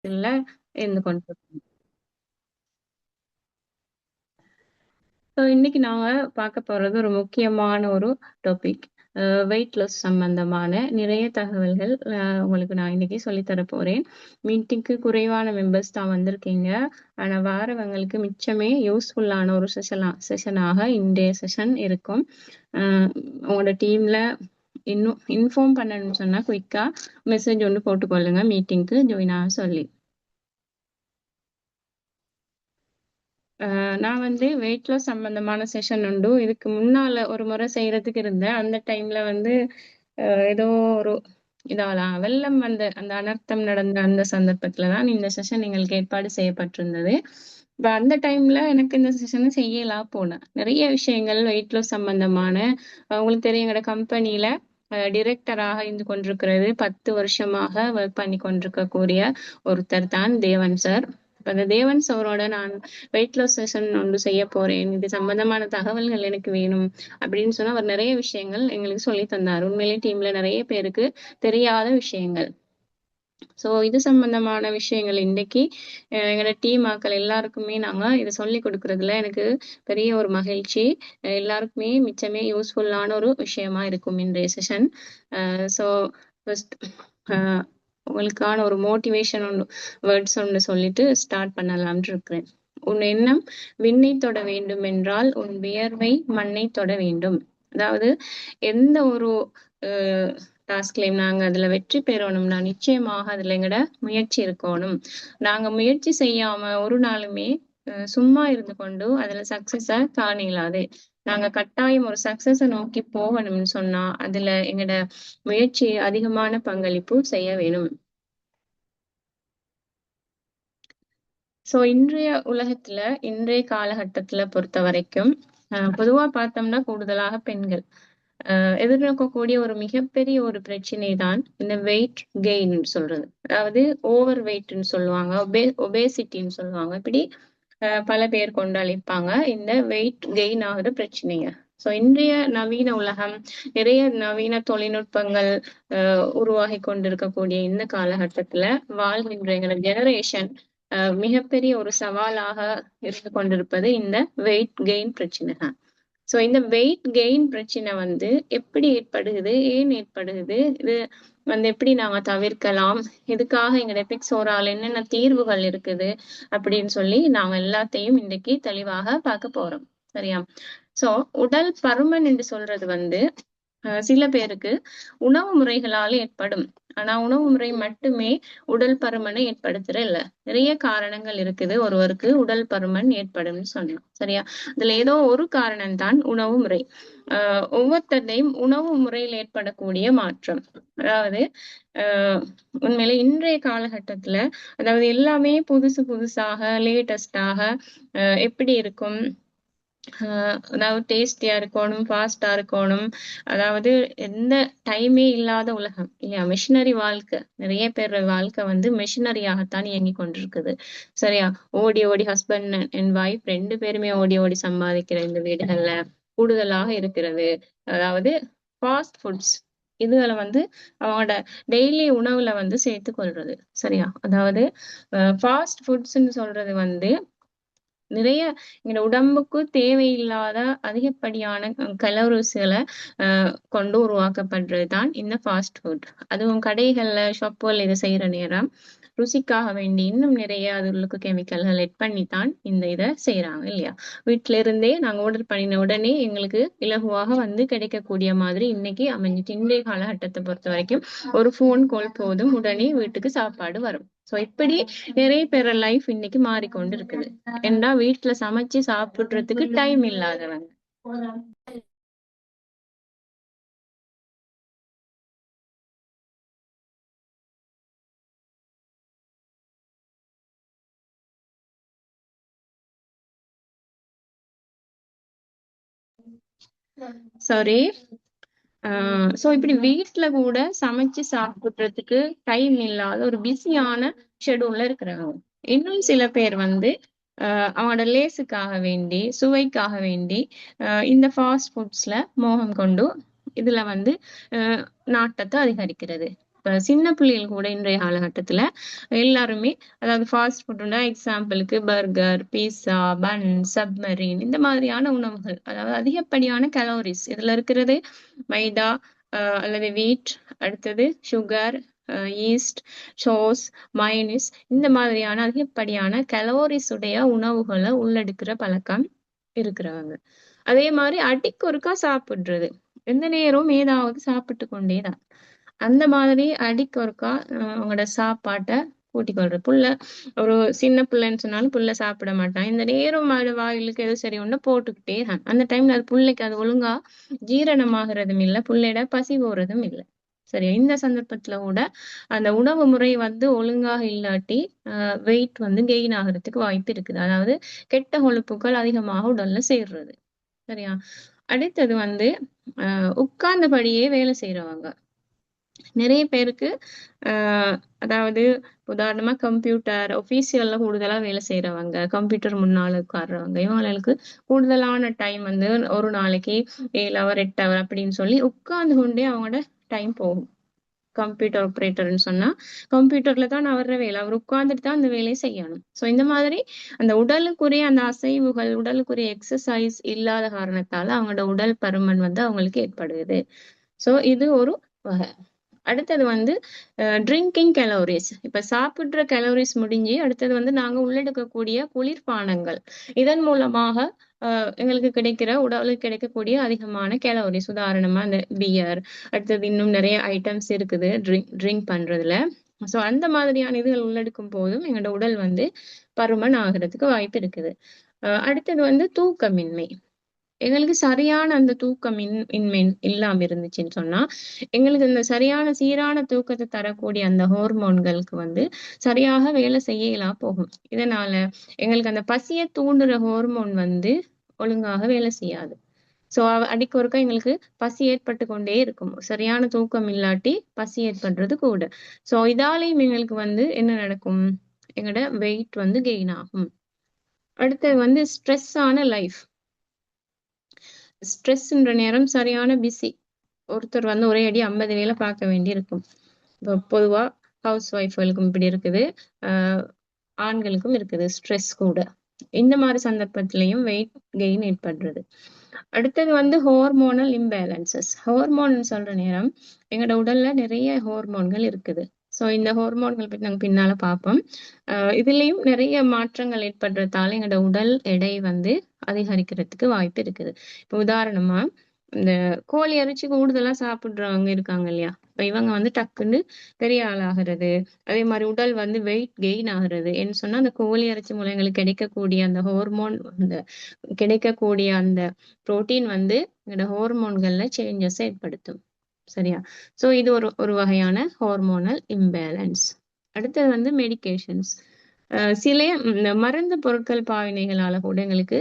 இல்ல இருந்து கொண்டு இன்னைக்கு நாங்க பார்க்க போறது ஒரு முக்கியமான ஒரு டாபிக். வெயிட் லாஸ் சம்பந்தமான நிறைய தகவல்கள் உங்களுக்கு நான் இன்னைக்கு சொல்லித் தர போறேன். மீட்டிங்க்கு குறைவான மெம்பர்ஸ் தான் வந்திருக்கீங்க. ஆனா வாரவங்களுக்கு மிச்சமே யூஸ்ஃபுல்லான ஒரு செஷனாக இன்றைய செஷன் இருக்கும். உங்களோட டீம்ல இன்னும் இன்ஃபார்ம் பண்ணணும்னு சொன்னா குயிக்கா மெசேஜ் ஒன்று போட்டுக்கொள்ளுங்க மீட்டிங்க்கு ஜாயின் ஆக சொல்லி. நான் வந்து வெயிட் லாஸ் சம்பந்தமான செஷன் உண்டு. இதுக்கு முன்னால ஒரு முறை செய்யறதுக்கு இருந்தேன். அந்த டைம்ல வந்து ஏதோ ஒரு இதாலாம் வெள்ளம் வந்த அந்த அனர்த்தம் நடந்த அந்த சந்தர்ப்பத்துல தான் இந்த செஷன் எங்களுக்கு ஏற்பாடு செய்யப்பட்டிருந்தது. இப்ப அந்த டைம்ல எனக்கு இந்த செஷனை செய்யலாம் போனேன். நிறைய விஷயங்கள் வெயிட் லாஸ் சம்பந்தமான உங்களுக்கு தெரியும் எங்களோட கம்பெனில டிரெக்டராக இருந்து கொண்டிருக்கிறது 10 வருஷமாக ஒர்க் பண்ணி கொண்டிருக்கக்கூடிய ஒருத்தர் தான் தேவன் சார். அந்த தேவன் சாரோட நான் வெயிட் லாஸ் செஷன் ஒன்று செய்ய போறேன், இது சம்பந்தமான தகவல்கள் எனக்கு வேணும் அப்படின்னு சொன்னா அவர் நிறைய விஷயங்கள் எங்களுக்கு சொல்லி தந்தார். உண்மையிலேயே டீம்ல நிறைய பேருக்கு தெரியாத விஷயங்கள். சோ இது சம்பந்தமான விஷயங்கள் இன்னைக்கு எங்களோட டீம் ஆக்கள் எல்லாருக்குமே நாங்க இதை சொல்லி கொடுக்கறதுல எனக்கு பெரிய ஒரு மகிழ்ச்சி. எல்லாருக்குமே மிச்சமே யூஸ்ஃபுல்லான ஒரு விஷயமா இருக்கும் இன்றைய செஷன். ஸோ ஃபர்ஸ்ட் உங்களுக்கான ஒரு மோட்டிவேஷன் ஒன்று வேர்ட்ஸ் ஒன்று சொல்லிட்டு ஸ்டார்ட் பண்ணலாம்னு இருக்கிறேன். உன் எண்ணம் விண்ணை தொட வேண்டும் என்றால் உன் வியர்வை மண்ணை தொட வேண்டும். அதாவது எந்த ஒரு டாஸ்க்லயும் நாங்க அதுல வெற்றி பெறணும்னா நிச்சயமாக அதுல எங்கட முயற்சி இருக்கணும். நாங்க முயற்சி செய்யாம ஒரு நாளுமே சும்மா இருந்து கொண்டு அதுல சக்சஸ காண இயலாது. நாங்க கட்டாயம் ஒரு சக்சஸ நோக்கி போகணும்னு சொன்னா அதுல எங்கட முயற்சி அதிகமான பங்களிப்பு செய்ய வேணும். சோ இன்றைய உலகத்துல இன்றைய காலகட்டத்துல பொறுத்த வரைக்கும் பொதுவா பார்த்தோம்னா கூடுதலாக பெண்கள் எதிர்நோக்கக்கூடிய ஒரு மிகப்பெரிய ஒரு பிரச்சனை தான் இந்த வெயிட் கெயின் சொல்றது. அதாவது ஓவர் வெயிட்னு சொல்லுவாங்க, ஒபேசிட்டின்னு சொல்லுவாங்க. இப்படி பல பேர் கொண்டு அழைப்பாங்க இந்த வெயிட் கெயின் ஆகுற பிரச்சனைங்க. சோ இன்றைய நவீன உலகம் நிறைய நவீன தொழில்நுட்பங்கள் உருவாகி கொண்டிருக்கக்கூடிய இந்த காலகட்டத்துல வாழ்கின்ற எங்களோட ஜெனரேஷன் மிகப்பெரிய ஒரு சவாலாக இருந்து கொண்டிருப்பது இந்த வெயிட் கெயின் பிரச்சனை தான். சோ இந்த வெயிட் கெயின் பிரச்சனை வந்து எப்படி ஏற்படுகிறது, ஏன் ஏற்படுகிறது, இது வந்து எப்படி நாங்க தவிர்க்கலாம், இதுக்காக எங்க டெபிக்ஸோரால் என்னென்ன தீர்வுகள் இருக்குது அப்படின்னு சொல்லி நாங்க எல்லாத்தையும் இன்னைக்கு தெளிவாக பார்க்க போறோம். சரியா? சோ உடல் பருமன் என்று சொல்றது வந்து சில பேருக்கு உணவு முறைகளால் ஏற்படும். ஆனா உணவு முறை மட்டுமே உடல் பருமனை ஏற்படுத்துற இல்ல. நிறைய காரணங்கள் இருக்குது ஒருவருக்கு உடல் பருமன் ஏற்படும்னு சொன்னோம். சரியா? இதுல ஏதோ ஒரு காரணம் தான் உணவு முறை. ஒவ்வொருத்தரையும் உணவு முறையில் ஏற்படக்கூடிய மாற்றம். அதாவது உண்மையில இன்றைய காலகட்டத்துல அதாவது எல்லாமே புதுசு புதுசாக லேட்டஸ்டாக எப்படி இருக்கும், அதாவது டேஸ்டியா இருக்கணும், ஃபாஸ்டா இருக்கணும். அதாவது எந்த டைமே இல்லாத உலகம் இல்லையா? மிஷினரி வாழ்க்கை. நிறைய பேர் வாழ்க்கை வந்து மிஷினரியாகத்தான் இயங்கி கொண்டிருக்குது. சரியா? ஓடி ஓடி ஹஸ்பண்ட் அண்ட் ஒய்ஃப் 2 பேருமே ஓடி ஓடி சம்பாதிக்கிற இந்த வீடுகள்ல கூடுதலாக இருக்கிறது. அதாவது ஃபாஸ்ட் ஃபுட்ஸ் இதுகளை வந்து அவங்களோட டெய்லி உணவுல வந்து சேர்த்து கொள்றது. சரியா? அதாவது ஃபாஸ்ட் ஃபுட்ஸ்ன்னு சொல்றது வந்து நிறைய எங்க உடம்புக்கு தேவையில்லாத அதிகப்படியான கலோரிஸ்களை கொண்டு உருவாக்கப்படுறதுதான் இந்த ஃபாஸ்ட் ஃபுட். அதுவும் கடைகள்ல ஷாப்புகள் இதை செய்யற நேரம் ருசிக்காக வேண்டி இன்னும் நிறைய அதுகளுக்கு கெமிக்கல்கள் எட் பண்ணித்தான் இந்த இதை செய்யறாங்க இல்லையா? வீட்டுல இருந்தே நாங்க ஆர்டர் பண்ணின உடனே எங்களுக்கு இலகுவாக வந்து கிடைக்கக்கூடிய மாதிரி இன்னைக்கு அமைஞ்சிட்டு இன்றைய காலகட்டத்தை பொறுத்த வரைக்கும் ஒரு போன் கால் போதும் உடனே வீட்டுக்கு சாப்பாடு வரும். சோ இப்படி நிறைய பேர் லைஃப் இன்னைக்கு மாறிக்கொண்டு இருக்குது. ஏன்னா வீட்டுல சமைச்சு சாப்பிடுறதுக்கு டைம் இல்லாதவங்க. சாரி. சோ இப்படி வீட்டுல கூட சமைச்சு சாப்பிடுறதுக்கு டைம் இல்லாத ஒரு பிஸியான ஷெடியூல்ல இருக்கிறாங்க. இன்னும் சில பேர் வந்து அவனோட லேசுக்காக வேண்டி சுவைக்காக வேண்டி இந்த ஃபாஸ்ட் ஃபுட்ஸ்ல மோகம் கொண்டு இதுல வந்து நாட்டத்தை அதிகரிக்கிறது. சின்ன பிள்ளைகள் கூட இன்றைய காலகட்டத்துல எல்லாருமே, அதாவது ஃபாஸ்ட் ஃபுட்னா எக்ஸாம்பிளுக்கு பர்கர், பீஸா, பன், சப்மரீன் இந்த மாதிரியான உணவுகள். அதாவது அதிகப்படியான கலோரிஸ் இதுல இருக்கிறது மைதா, அல்லது வீட், அடுத்தது சுகர், ஈஸ்ட், சோஸ், மயனிஸ் இந்த மாதிரியான அதிகப்படியான கலோரிஸ் உடைய உணவுகளை உள்ளெடுக்கிற பழக்கம் இருக்கிறவங்க. அதே மாதிரி அடிக்கு ஒருக்கா சாப்பிடுறது. எந்த நேரமும் ஏதாவது சாப்பிட்டு கொண்டேதான். அந்த மாதிரி அடிக்கு ஒருக்கா அவங்களோட சாப்பாட்ட கூட்டிக் கொள்றது. புள்ள ஒரு சின்ன பிள்ளைன்னு சொன்னாலும் புள்ள சாப்பிட மாட்டான். இந்த நேரம் அது வாயிலுக்கு எது சரி ஒண்ணு போட்டுக்கிட்டே தான். அந்த டைம்ல அது புள்ளைக்கு அது ஒழுங்கா ஜீரணமாகறதும் இல்ல, புள்ளையோட பசி போறதும் இல்ல. சரியா? இந்த சந்தர்ப்பத்துல கூட அந்த உணவு முறை வந்து ஒழுங்காக இல்லாட்டி வெயிட் வந்து கெயின் ஆகுறதுக்கு வாய்ப்பு இருக்குது. அதாவது கெட்ட கொழுப்புகள் அதிகமாக உடல்ல சேர்றது. சரியா? அடுத்தது வந்து உட்கார்ந்தபடியே வேலை செய்யறவங்க. நிறைய பேருக்கு அதாவது உதாரணமா கம்ப்யூட்டர் ஆபீஸியல்ல கூடுதலா வேலை செய்யறவங்க, கம்ப்யூட்டர் முன்னால உட்கார்றவங்க, இவங்களுக்கு கூடுதலான டைம் வந்து ஒரு நாளைக்கு 7 ஹவர் 8 ஹவர் அப்படின்னு சொல்லி உட்கார்ந்து கொண்டே அவங்களோட டைம் போகும். கம்ப்யூட்டர் ஆப்ரேட்டர்ன்னு சொன்னா கம்ப்யூட்டர்ல தான் அவர வேலை, அவர் உட்கார்ந்துட்டு தான் அந்த வேலையை செய்யணும். சோ இந்த மாதிரி அந்த உடலுக்குரிய அந்த அசைவுகள், உடலுக்குரிய எக்ஸசைஸ் இல்லாத காரணத்தால அவங்களோட உடல் பருமன் வந்து அவங்களுக்கு ஏற்படுது. சோ இது ஒரு வகை. அடுத்தது வந்து ட்ரிங்கிங் கலோரிஸ். இப்ப சாப்பிடுற கலோரிஸ் முடிஞ்சு அடுத்தது வந்து நாங்க உள்ளெடுக்கக்கூடிய குளிர்பானங்கள். இதன் மூலமாக எங்களுக்கு கிடைக்கிற உடலுக்கு கிடைக்கக்கூடிய அதிகமான கலோரிஸ். உதாரணமா இந்த பியர், அடுத்தது இன்னும் நிறைய ஐட்டம்ஸ் இருக்குது ட்ரிங்க் பண்றதுல. சோ அந்த மாதிரியான இதுகள் உள்ளெடுக்கும் போதும் எங்களோட உடல் வந்து பருமன் ஆகிறதுக்கு வாய்ப்பு இருக்குது. அடுத்தது வந்து தூக்கமின்மை. எங்களுக்கு சரியான அந்த தூக்கம் இன்மை இல்லாம இருந்துச்சுன்னு சொன்னா, எங்களுக்கு இந்த சரியான சீரான தூக்கத்தை தரக்கூடிய அந்த ஹோர்மோன்களுக்கு வந்து சரியாக வேலை செய்யலா போகும். இதனால எங்களுக்கு அந்த பசிய தூண்டுற ஹோர்மோன் வந்து ஒழுங்காக வேலை செய்யாது. சோ அடிக்க ஒருக்கா எங்களுக்கு பசி ஏற்பட்டு கொண்டே இருக்கும். சரியான தூக்கம் இல்லாட்டி பசி ஏற்படுறது கூட. சோ இதாலையும் எங்களுக்கு வந்து என்ன நடக்கும்? எங்களோட வெயிட் வந்து கெயின் ஆகும். அடுத்தது வந்து ஸ்ட்ரெஸ் ஆன லைஃப். ஸ்ட்ரெஸ்ன்ற நேரம் சரியான பிஸி. ஒருத்தர் வந்து ஒரே அடி 50 வேலை பார்க்க வேண்டி இருக்கும். இப்போ பொதுவா ஹவுஸ் ஒய்ஃப்களுக்கும் இப்படி இருக்குது. ஆண்களுக்கும் இருக்குது ஸ்ட்ரெஸ் கூட. இந்த மாதிரி சந்தர்ப்பத்திலையும் வெயிட் கெயின் ஏற்படுறது. அடுத்தது வந்து ஹோர்மோனல் இம்பேலன்சஸ். ஹோர்மோன் சொல்ற நேரம் எங்களோட உடல்ல நிறைய ஹோர்மோன்கள் இருக்குது. சோ இந்த ஹோர்மோன்கள் பத்தி நாங்க பின்னால பார்ப்போம். இதுலயும் நிறைய மாற்றங்கள் ஏற்படுறதால எங்களோட உடல் எடை வந்து அதிகரிக்கிறதுக்கு வாய்ப்பு இருக்குது. இப்ப உதாரணமா இந்த கோழி இறைச்சி கூடுதலா சாப்பிடுறவங்க இருக்காங்க இல்லையா? இப்ப இவங்க வந்து டக்குன்னு பெரிய ஆளாகிறது. அதே மாதிரி உடல் வந்து வெயிட் கெயின் ஆகுறது. என்ன சொன்னா அந்த கோழி இறைச்சி மூலம் எங்களுக்கு கிடைக்கக்கூடிய அந்த ஹோர்மோன், அந்த கிடைக்கக்கூடிய அந்த புரோட்டீன் வந்து எங்களோட ஹோர்மோன்கள்ல சேஞ்சஸ் ஏற்படுத்தும். சரியா? சோ இது ஒரு ஒரு வகையான ஹார்மோனல் இம்பேலன்ஸ். அடுத்தது வந்து மெடிகேஷன்ஸ். சில இந்த மருந்து பொருட்கள் பாவனைகளால கூட எங்களுக்கு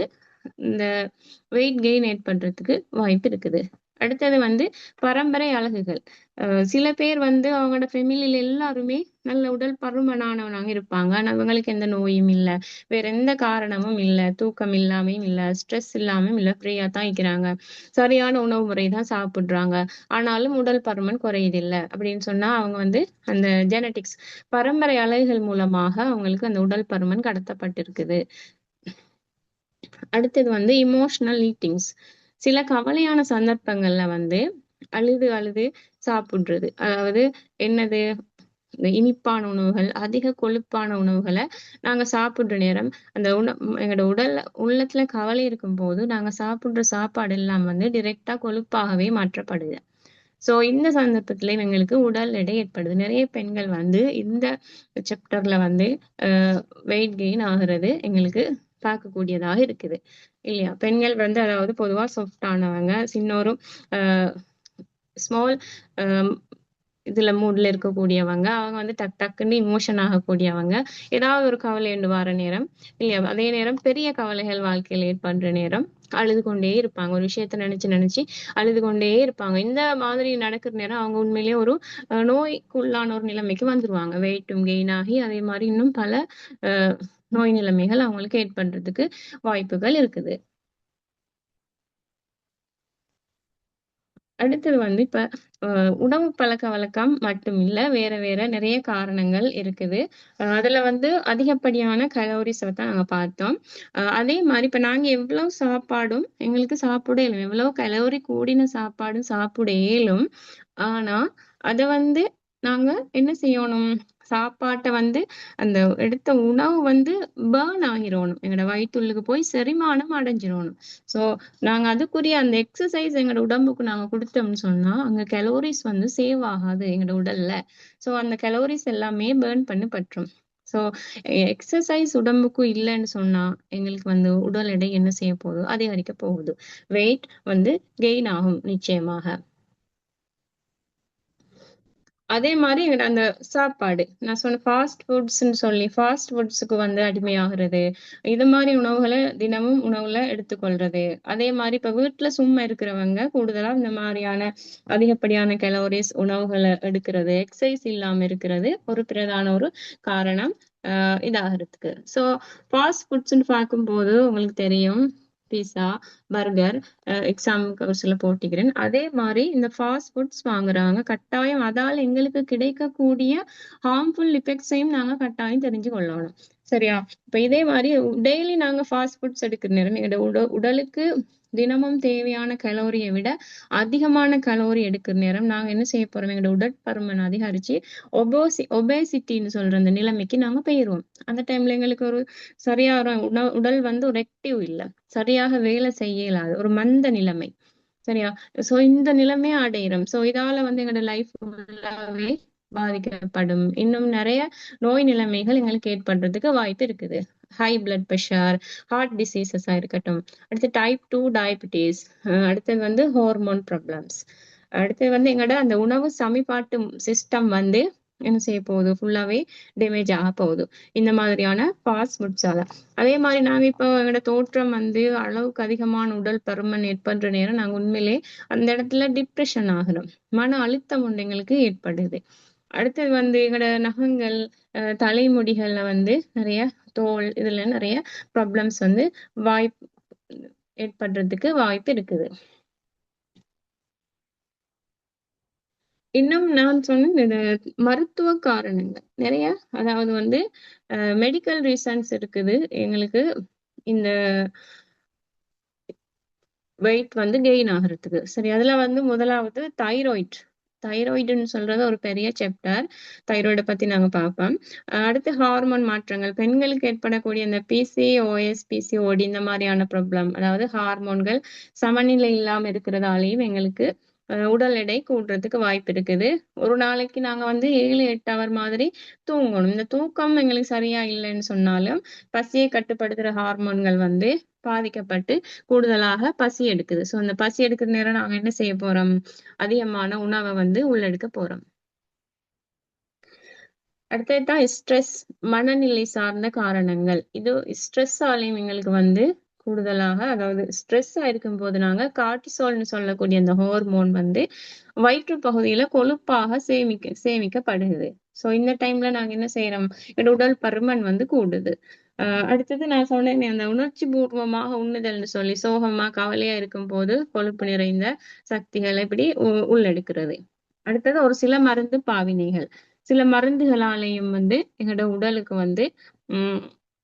இந்த வெயிட் கெயின் ஏற்படுறதுக்கு வாய்ப்பு இருக்குது. அடுத்தது வந்து பரம்பரை அழகுகள். சில பேர் வந்து அவங்களோட ஃபேமிலியில எல்லாருமே நல்ல உடல் பருமனானவனாக இருப்பாங்க. ஆனா அவங்களுக்கு எந்த நோயும் இல்ல, வேற எந்த காரணமும் இல்ல, தூக்கம் இல்லாமையும் இல்ல, ஸ்ட்ரெஸ் இல்லாமையும் இல்ல, ஃப்ரீயா தான் இருக்கிறாங்க, சரியான உணவு முறை தான் சாப்பிடுறாங்க, ஆனாலும் உடல் பருமன் குறையுதில்ல அப்படின்னு சொன்னா அவங்க வந்து அந்த ஜெனட்டிக்ஸ் பரம்பரை அலைகள் மூலமாக அவங்களுக்கு அந்த உடல் பருமன் கடத்தப்பட்டிருக்குது. அடுத்தது வந்து இமோஷனல் ஈட்டிங்ஸ். சில கவலையான சந்தர்ப்பங்கள்ல வந்து அழுது அழுது சாப்பிடுறது. அதாவது என்னது, இந்த இனிப்பான உணவுகள், அதிக கொழுப்பான உணவுகளை நாங்க சாப்பிடுற நேரம் அந்த எங்களோட உடல்ல உள்ளத்துல கவலை இருக்கும் போது நாங்க சாப்பிடுற சாப்பாடு எல்லாம் வந்து டிரெக்டா கொழுப்பாகவே மாற்றப்படுது. சோ இந்த சந்தர்ப்பத்துல எங்களுக்கு உடல் எடை ஏற்படுது. நிறைய பெண்கள் வந்து இந்த சாப்டர்ல வந்து வெயிட் கெயின் ஆகுறது எங்களுக்கு பார்க்கக்கூடியதாக இருக்குது இல்லையா? பெண்கள் வந்து அதாவது பொதுவா சாஃப்ட் ஆனவங்க, சின்னோரும் ஸ்மால் இதுல மூட்ல இருக்கக்கூடியவங்க, அவங்க வந்து டக்குன்னு இமோஷன் ஆகக்கூடியவங்க. ஏதாவது ஒரு கவலை என்று வர நேரம் இல்லையா, அதே நேரம் பெரிய கவலைகள் வாழ்க்கையில் ஏற்படுற நேரம் அழுது கொண்டே இருப்பாங்க. ஒரு விஷயத்த நினைச்சு நினைச்சு அழுது கொண்டே இருப்பாங்க. இந்த மாதிரி நடக்கிற நேரம் அவங்க உண்மையிலேயே ஒரு நோய்க்குள்ளான ஒரு நிலைமைக்கு வந்துருவாங்க. வெயிட்டும் கெயின் ஆகி அதே மாதிரி இன்னும் பல நோய் நிலைமைகள் அவங்களுக்கு ஏற்படுறதுக்கு வாய்ப்புகள் இருக்குது. அடுத்தது வந்து இப்ப உணவு பழக்கவழக்கம் மட்டும் இல்ல. வேற வேற நெறைய காரணங்கள் இருக்குது. அதுல வந்து அதிகப்படியான கலோரிஸ தான் நாங்க பார்த்தோம். அதே மாரி இப்ப நாங்க எவ்ளோ சாப்பாடும் எங்களுக்கு சாப்பிட இயலும். எவ்வளோ கலோரி கூடின சாப்பாடும் சாப்பிட இயலும். ஆனா, அத வந்து நாங்க என்ன செய்யணும்? சாப்பாட்ட வந்து அந்த எடுத்த உணவு வந்து பர்ன் ஆகிரோணும். எங்களோட வயித்துள்ளுக்கு போய் செரிமானம் அடைஞ்சிரோணும். ஸோ நாங்க அதுக்குரிய அந்த எக்ஸர்சைஸ் எங்களோட உடம்புக்கு நாங்க குடுத்தோம்னு சொன்னா, அங்க கலோரிஸ் வந்து சேவ் ஆகாது எங்களோட உடல்ல. ஸோ அந்த கலோரிஸ் எல்லாமே பர்ன் பண்ணி பற்றும். ஸோ எக்ஸர்சைஸ் உடம்புக்கு இல்லன்னு சொன்னா, எங்களுக்கு வந்து உடல் எடை என்ன செய்ய போகுது? அதிகரிக்க போகுது. வெயிட் வந்து கெயின் ஆகும் நிச்சயமாக. அதே மாரி எங்கட அந்த சாப்பாடு. நான் சொன்ன ஃபாஸ்ட் ஃபுட்ஸ்ன்னு சொல்லி ஃபாஸ்ட் ஃபுட்ஸ்க்கு வந்து அடிமையாகுறது. இது மாரி உணவுகள தினமும் உணவுல எடுத்துக்கொள்றது. அதே மாரி இப்ப வீட்ல சும்மா இருக்கிறவங்க கூடுதலா இந்த மாரியான அதிகப்படியான கலோரிஸ் உணவுகள எடுக்கிறது, எக்சர்சைஸ் இல்லாம இருக்கிறது ஒரு பிரதான ஒரு காரணம். இதாகறதுக்கு. ஸோ ஃபாஸ்ட் ஃபுட்ஸ்ன்னு பார்க்கும்போது உங்களுக்கு தெரியும். பீஸா, பர்கர் எக்ஸாம்பிள்க்கு ஒரு சில போட்டிக்கிறேன். அதே மாரி இந்த ஃபாஸ்ட் ஃபுட்ஸ் வாங்குறாங்க. கட்டாயம் அதால எங்களுக்கு கிடைக்கக்கூடிய ஹார்ம்ஃபுல் எஃபெக்ட்ஸையும் நாங்க கட்டாயம் தெரிஞ்சு கொள்ளணும். சரியா? இப்ப இதே மாரி டெய்லி நாங்க ஃபாஸ்ட் ஃபுட்ஸ் எடுக்கிற நேரம் எங்களோட உடலுக்கு தினமும் தேவையான கலோரிய விட அதிகமான கலோரி எடுக்கிற நேரம் நாங்க என்ன செய்ய போறோம்? எங்களோட உடற்பருமன் அதிகரிச்சு ஒபேசிட்டின்னு சொல்ற அந்த நிலைமைக்கு நாங்க போயிருவோம். அந்த டைம்ல எங்களுக்கு ஒரு சரியான உடல் வந்து ஒரு ஆக்டிவ் இல்ல. சரியாக வேலை செய்ய இயலாது. ஒரு மந்த நிலைமை. சரியா? சோ இந்த நிலைமைய அடையிறோம். சோ இதால வந்து எங்களோட லைஃப் ஃபுல்லாவே பாதிக்கப்படும். இன்னும் நெறைய நோய் நிலைமைகள் எங்களுக்கு ஏற்படுறதுக்கு வாய்ப்பு இருக்குது. ஹை பிளட் பிரஷர், ஹார்ட் டிசீசஸா இருக்கட்டும். அடுத்து டைப் 2 டயபிட்டிஸ், அடுத்தது வந்து ஹார்மோன் ப்ராப்ளம்ஸ். அடுத்தது வந்து எங்களோட அந்த உணவு சமிபாட்டு சிஸ்டம் வந்து என்ன செய்ய போகுது? ஃபுல்லாவே டேமேஜ் ஆக போகுது. இந்த மாதிரியான ஃபாஸ்ட் ஃபுட்ஸால. அதே மாரி நாங்க இப்போ எங்களோட தோற்றம் வந்து அளவுக்கு அதிகமான உடல் பருமன் ஏற்படுற நேரம் நாங்க உண்மையிலே அந்த இடத்துல டிப்ரஷன் ஆகுறோம். மன அழுத்தம் ஒண்ணு எங்களுக்கு ஏற்படுது. அடுத்தது வந்து எங்களோட நகங்கள், தலைமுடிகள்ல வந்து நெறைய தோல் இதுல நெறைய ப்ராப்ளம்ஸ் வந்து வாய்ப் ஏற்படுறதுக்கு வாய்ப்பு இருக்குது. இன்னும் நான் சொன்ன இந்த மருத்துவ காரணங்கள் நெறைய அதாவது வந்து மெடிக்கல் ரீசன்ஸ் இருக்குது எங்களுக்கு இந்த வெயிட் வந்து கெயின் ஆகுறதுக்கு. சரி, அதுல வந்து முதலாவது தைராய்ட். தைராய்டுன்னு சொல்றது ஒரு பெரிய சாப்டர். தைராய்ட பத்தி நாங்க பார்ப்போம். அடுத்து ஹார்மோன் மாற்றங்கள். பெண்களுக்கு ஏற்படக்கூடிய இந்த பிசிஓஎஸ், பிசிஓடி இந்த மாரியான ப்ராப்ளம். அதாவது ஹார்மோன்கள் சமநிலை இல்லாம இருக்கிறதாலயும் எங்களுக்கு உடல் எடை கூடுறதுக்கு வாய்ப்பு இருக்குது. ஒரு நாளைக்கு நாங்க வந்து 7, 8 ஹவர் மாதிரி தூங்கணும். இந்த தூக்கம் எங்களுக்கு சரியா இல்லைன்னு சொன்னாலும், பசியை கட்டுப்படுத்துற ஹார்மோன்கள் வந்து பாதிக்கப்பட்டு கூடுதலாக பசி எடுக்குது. சோ அந்த பசி எடுக்கிற நேரம் நாங்க என்ன செய்ய போறோம்? அதிகமான உணவ வந்து உள்ளெடுக்க போறோம். அடுத்ததுதான் ஸ்ட்ரெஸ், மனநிலை சார்ந்த காரணங்கள். இது ஸ்ட்ரெஸ்ஸாலயும் எங்களுக்கு வந்து கூடுதலாக அதாவது ஸ்ட்ரெஸ்ஸா இருக்கும்போது நாங்க கார்ட்டிசோல்ன்னு சொல்லக்கூடிய அந்த ஹார்மோன் வந்து வயிற்று பகுதியில கொழுப்பாக சேமிக்கப்படுது. சோ இந்த டைம்ல நாங்க என்ன செய்யறோம்? என்னோட உடல் பருமன் வந்து கூடுது. அடுத்தது நான் சொன்னேனே அந்த உணர்ச்சி பூர்வமாக உண்ணுதல்னு சொல்லி சோகமா, கவலையா இருக்கும்போது கொழுப்பு நிறைந்த சக்திகளை இப்படி உள்ளெடுக்கிறது. அடுத்தது ஒரு சில மருந்து பாவினைகள். சில மருந்துகளாலேயும் வந்து எங்களோட உடலுக்கு வந்து உம்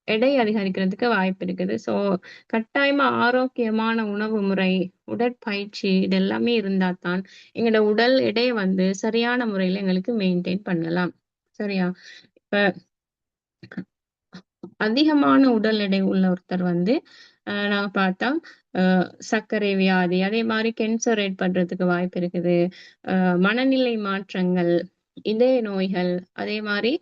எடை அதிகரிக்கிறதுக்கு வாய்ப்பு இருக்குது. சோ கட்டாயமா ஆரோக்கியமான உணவு முறை, உடற்பயிற்சி இது எல்லாமே இருந்தா தான் எங்களோட உடல் எடையை வந்து சரியான முறையில எங்களுக்கு மெயின்டைன் பண்ணலாம். சரியா? இப்ப அதிகமான உடல் எடை உள்ள ஒருத்தர் வந்து நாங்க பார்த்தா சர்க்கரை வியாதி, அதே மாரி கேன்சர் ஏற்படுறதுக்கு வாய்ப்பு இருக்குது. மனநிலை மாற்றங்கள், இதய நோய்கள், அதே மாரி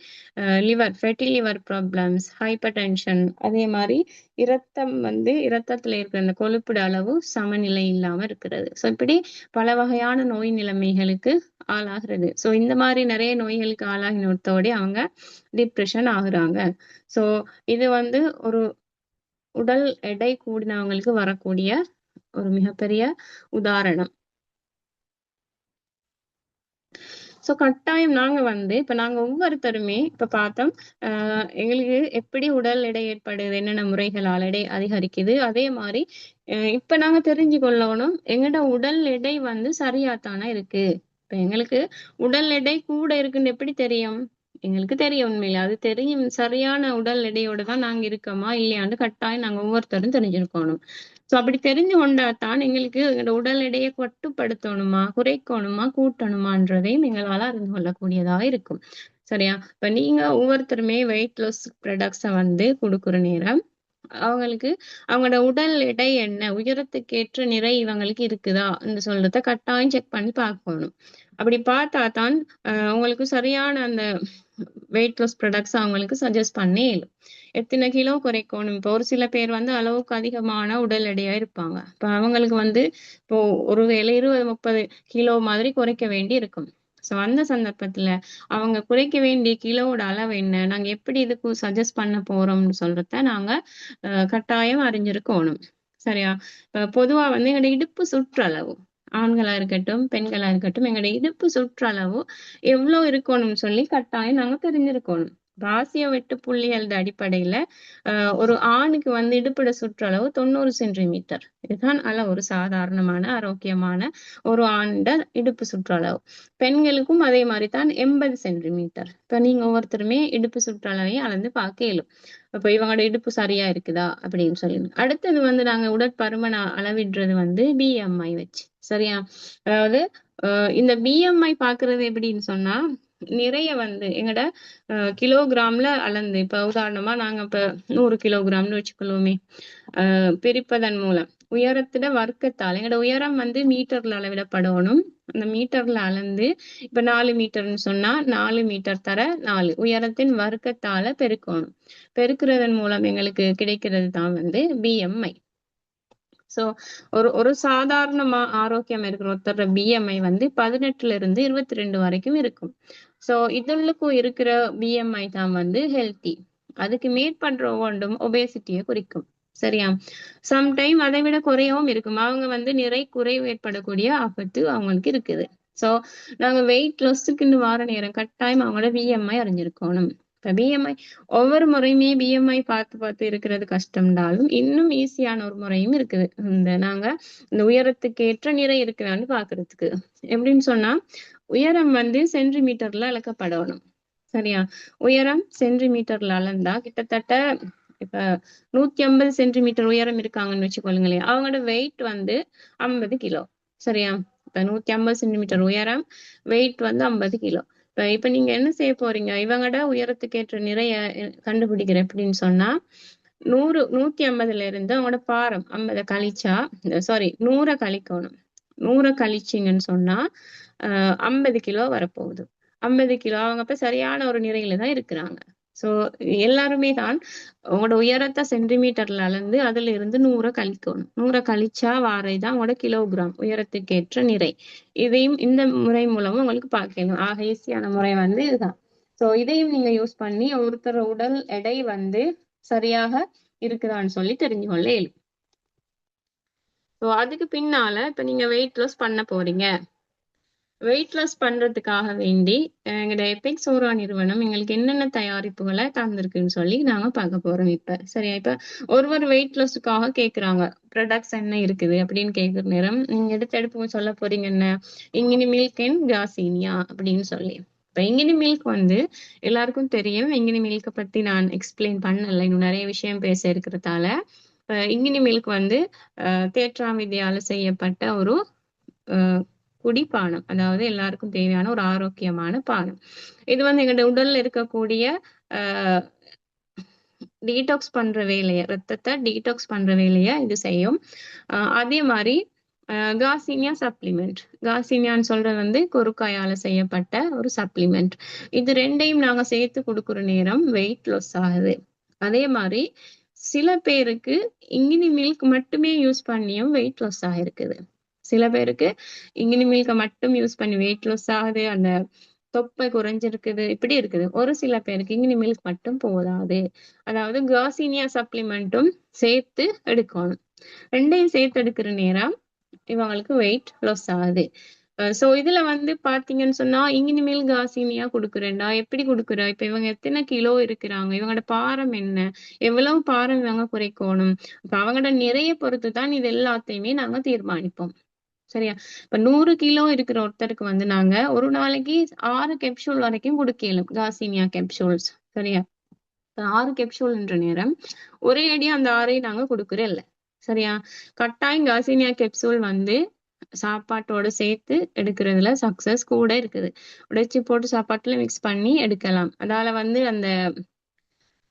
fatty liver problems, hyper tension, அதே மாரி இரத்தத்துல இருக்கிற அந்த கொழுப்புட அளவு சமநிலை இல்லாம இருக்கிறது. சோ இப்படி பல வகையான நோய் நிலைமைகளுக்கு ஆளாகிறது. சோ இந்த மாரி நெறைய நோய்களுக்கு ஆளாகினத்தோட அவங்க டிப்ரஷன் ஆகுறாங்க. சோ இது வந்து ஒரு உடல் எடை கூடினவங்களுக்கு வரக்கூடிய ஒரு மிகப்பெரிய உதாரணம். சோ கட்டாயம் நாங்க வந்து இப்ப நாங்க ஒவ்வொருத்தருமே இப்ப பார்த்தோம். எங்களுக்கு எப்படி உடல் எடை ஏற்படுது, என்னென்ன முறைகளால் எடை அதிகரிக்குது, அதே மாரி இப்ப நாங்க தெரிஞ்சு கொள்ளணும் எங்கட உடல் எடை வந்து சரியாத்தானே இருக்கு. இப்ப எங்களுக்கு உடல் எடை கூட இருக்குன்னு எப்படி தெரியும்? எங்களுக்கு தெரியும் உண்மையில அது தெரியும். சரியான உடல் எடையோட தான் நாங்க இருக்கோமா இல்லையான்னு கட்டாயம் நாங்க ஒவ்வொருத்தரும் தெரிஞ்சிருக்கணும். சோ அப்படி தெரிஞ்சு கொண்டாதான் எங்களுக்கு எங்களோட உடல் எடையை கட்டுப்படுத்தணுமா குறைக்கணுமா கூட்டணுமான்றதையும் எங்களால அறிந்து கொள்ளக்கூடியதா இருக்கும். சரியா? இப்ப நீங்க ஒவ்வொருத்தருமே வெயிட் லாஸ் ப்ராடக்ட்ஸ வந்து கொடுக்குற நேரம் அவங்களுக்கு அவங்களோட உடல் எடை என்ன உயரத்துக்கு ஏற்ற நிறை இவங்களுக்கு இருக்குதா சொல்றத கட்டாயம் செக் பண்ணி பார்க்கணும். அப்படி பார்த்தா தான் உங்களுக்கு சரியான அந்த வெயிட் லாஸ் ப்ராடக்ட்ஸ் அவங்களுக்கு சஜஸ்ட் பண்ணே இயலும். எத்தனை கிலோ குறைக்கணும். இப்போ ஒரு சில பேர் வந்து அளவுக்கு அதிகமான உடல் எடையா இருப்பாங்க. இப்ப அவங்களுக்கு வந்து இப்போ ஒருவேளை 20-30 கிலோ மாதிரி குறைக்க வேண்டி இருக்கும். சோ அந்த சந்தர்ப்பத்துல அவங்க குறைக்க வேண்டிய கிலோவோட அளவு என்ன நாங்க எப்படி இதுக்கு சஜஸ்ட் பண்ண போறோம்னு சொல்றத நாங்க கட்டாயம் அறிஞ்சிருக்கணும். சரியா? பொதுவா வந்து எங்களோட இடுப்பு சுற்றளவு ஆண்களா இருக்கட்டும் பெண்களா இருக்கட்டும் எங்களோட இடுப்பு சுற்றளவு எவ்வளவு இருக்கணும்னு சொல்லி கட்டாயம் நாங்க தெரிஞ்சிருக்கணும். ஆசிய வெட்டு புள்ளிகள் அடிப்படையில ஒரு ஆணுக்கு வந்து இடுப்பிட சுற்றளவு 90 சென்டிமீட்டர். இதுதான் அளவு ஒரு சாதாரணமான ஆரோக்கியமான ஒரு ஆண்ட இடுப்பு சுற்றளவு. பெண்களுக்கும் அதே மாதிரி தான் 80 சென்டிமீட்டர். இப்ப நீங்க ஒவ்வொருத்தருமே இடுப்பு சுற்றளவையும் அளந்து பார்க்க இயலும். அப்ப இவங்களோட இடுப்பு சரியா இருக்குதா அப்படின்னு சொல்லி. அடுத்தது வந்து நாங்க உடற்பருமன் அளவிடுறது வந்து BMI வச்சு. சரியா? அதாவது இந்த BMI பாக்குறது எப்படின்னு சொன்னா நிறைய வந்து எங்கட கிலோகிராம்ல அளந்து இப்ப உதாரணமா நாங்க இப்ப 100 கிலோகிராம்னு வச்சுக்கொள்வோமே பிரிப்பதன் மூலம் உயரத்துல வர்க்கத்தால் எங்களோட உயரம் வந்து மீட்டர்ல அளவிடப்படணும். அந்த மீட்டர்ல அளந்து இப்ப 4 மீட்டர்னு சொன்னா 4 மீட்டர் தர 4 உயரத்தின் வர்க்கத்தால பெருக்கணும். பெருக்குறதன் மூலம் எங்களுக்கு கிடைக்கிறது தான் வந்து BMI. சோ ஒரு சாதாரணமா ஆரோக்கியம் இருக்கிற ஒருத்தர் BMI வந்து 18ல இருந்து 22 வரைக்கும் இருக்கும். சோ இதுள்ளுக்கும் இருக்கிற BMI தான் வந்து ஹெல்த்தி. அதுக்கு மேற்பண்ற ஒவ்வொன்றும் ஒபேசிட்டியை குறிக்கும். சரியா? சம்டைம் அதை விட குறையவும் இருக்கும். அவங்க வந்து நிறை குறைவு ஏற்படக்கூடிய ஆபத்து அவங்களுக்கு இருக்குது. சோ நாங்க வெயிட் லாஸுக்குன்னு வார நேரம் கட்டாயம் அவங்களோட BMI அறிஞ்சிருக்கணும். இப்ப BMI ஒவ்வொரு முறையுமே BMI பார்த்து இருக்கிறது கஷ்டம்னாலும் இன்னும் ஈஸியான ஒரு முறையும் இருக்குது. நாங்க இந்த உயரத்துக்கு ஏற்ற நிறை இருக்குதான்னு பாக்குறதுக்கு. எப்படின்னு சொன்னா உயரம் வந்து சென்டிமீட்டர்ல அளக்கப்படணும். சரியா? உயரம் சென்டிமீட்டர்ல அளந்தா கிட்டத்தட்ட இப்ப 150 சென்டிமீட்டர் உயரம் இருக்காங்கன்னு வச்சுக்கொள்ளுங்களேன். அவங்களோட வெயிட் வந்து 50 கிலோ. சரியா? இப்ப 150 சென்டிமீட்டர் உயரம் வெயிட் வந்து 50 கிலோ. இப்ப நீங்க என்ன செய்ய போறீங்க இவங்களோட உயரத்துக்கு ஏற்ற நிறைய கண்டுபிடிக்கிற எப்படின்னு சொன்னா 150ல இருந்து அவங்களோட பாரம் 50 கழிச்சா சாரி 100 கழிக்கணும். 100 கழிச்சிங்கன்னு சொன்னா 50 கிலோ வரப்போகுது. 50 கிலோ அவங்க இப்ப சரியான ஒரு நிறையில தான் இருக்கிறாங்க. சோ எல்லாருமே தான் உங்களோட உயரத்தை சென்டிமீட்டர்ல அளந்து அதுல இருந்து 100 கழிக்கணும். 100 கழிச்சா வாரைதான் உங்களோட கிலோகிராம் உயரத்துக்கு ஏற்ற நிறை. இதையும் இந்த முறை மூலமும் உங்களுக்கு பார்க்கணும். ஆக ஈஸியான முறை வந்து இதுதான். சோ இதையும் நீங்க யூஸ் பண்ணி ஒருத்தர் உடல் எடை வந்து சரியாக இருக்குதான்னு சொல்லி தெரிஞ்சு கொள்ள இயலும். சோ அதுக்கு பின்னால இப்ப நீங்க வெயிட் லாஸ் பண்ண போறீங்க. வெயிட் லாஸ் பண்றதுக்காக வேண்டி எங்களோட எபெக்ஸ் சோரா நிறுவனம் எங்களுக்கு என்னென்ன தயாரிப்புகளை தந்திருக்குன்னு சொல்லி நாங்க பார்க்க போறோம் இப்ப. சரியா? இப்ப ஒருவர் வெயிட் லாஸுக்காக கேக்குறாங்க ப்ராடக்ட்ஸ் என்ன இருக்குது அப்படின்னு கேக்குற நேரம் நீங்க எடுப்பு சொல்ல போறீங்க என்ன இங்கினி மில்க் அண்ட் கிராசீனியா அப்படின்னு சொல்லி. இப்ப இங்கினி மில்க் வந்து எல்லாருக்கும் தெரியும். இங்கினி மில்க பத்தி நான் எக்ஸ்பிளைன் பண்ணல இன்னும் நிறைய விஷயம் பேச இருக்கிறதால. இங்கினி மில்க் வந்து தேற்றாவிதியால செய்யப்பட்ட ஒரு குடிப்பானம். அதாவது எல்லாருக்கும் தேவையான ஒரு ஆரோக்கியமான பானம். இது வந்து எங்களோட உடல்ல இருக்கக்கூடிய டீடாக்ஸ் பண்ற வேலையை ரத்தத்தை டீடாக்ஸ் பண்ற வேலையை இது செய்யும். அதே மாதிரி காசினியா சப்ளிமெண்ட். காசினியான்னு சொல்றது வந்து கொருக்காயால செய்யப்பட்ட ஒரு சப்ளிமெண்ட். இது ரெண்டையும் நாங்க சேர்த்து கொடுக்குற நேரம் வெயிட் லாஸ் ஆகுது. அதே மாதிரி சில பேருக்கு இங்கினி மில்க் மட்டுமே யூஸ் பண்ணியும் வெயிட் லாஸ் ஆகிருக்குது. சில பேருக்கு இங்கினி மில்க மட்டும் யூஸ் பண்ணி வெயிட் லாஸ் ஆகுது. அந்த தொப்பை குறைஞ்சிருக்குது. இப்படி இருக்குது. ஒரு சில பேருக்கு இங்கினி மில்க் மட்டும் போதாது. அதாவது காசினியா சப்ளிமெண்ட்டும் சேர்த்து எடுக்கணும். ரெண்டையும் சேர்த்து எடுக்கிற நேரம் இவங்களுக்கு வெயிட் லாஸ் ஆகுது. சோ இதுல வந்து பாத்தீங்கன்னு சொன்னா இனிமேல் காசினியா குடுக்குறேன்டா எப்படி குடுக்குற, இப்ப இவங்க எத்தனை கிலோ இருக்கிறாங்க, இவங்களோட பாரம் என்ன, எவ்வளவு பாரம் இவங்க குறைக்கணும், இப்ப அவங்களோட நிறைய பொறுத்து தான் இது எல்லாத்தையுமே நாங்க தீர்மானிப்போம். சரியா? இப்ப 100 கிலோ இருக்கிற ஒருத்தருக்கு வந்து நாங்க ஒரு நாளைக்கு 6 கேப்சூல் வரைக்கும் குடுக்கலும் காசினியா கேப்சூல்ஸ். சரியா? 6 கேப்சூல் என்ற நேரம் ஒரே அடியா அந்த 6ஐயும் நாங்க குடுக்குறோம் இல்ல. சரியா? கட்டாயம் காசினியா கேப்சூல் வந்து சாப்பாட்டோட சேர்த்து எடுக்கிறதுல சக்சஸ் கூட இருக்குது. உடைச்சு போட்டு சாப்பாட்டுல மிக்ஸ் பண்ணி எடுக்கலாம். அதால வந்து அந்த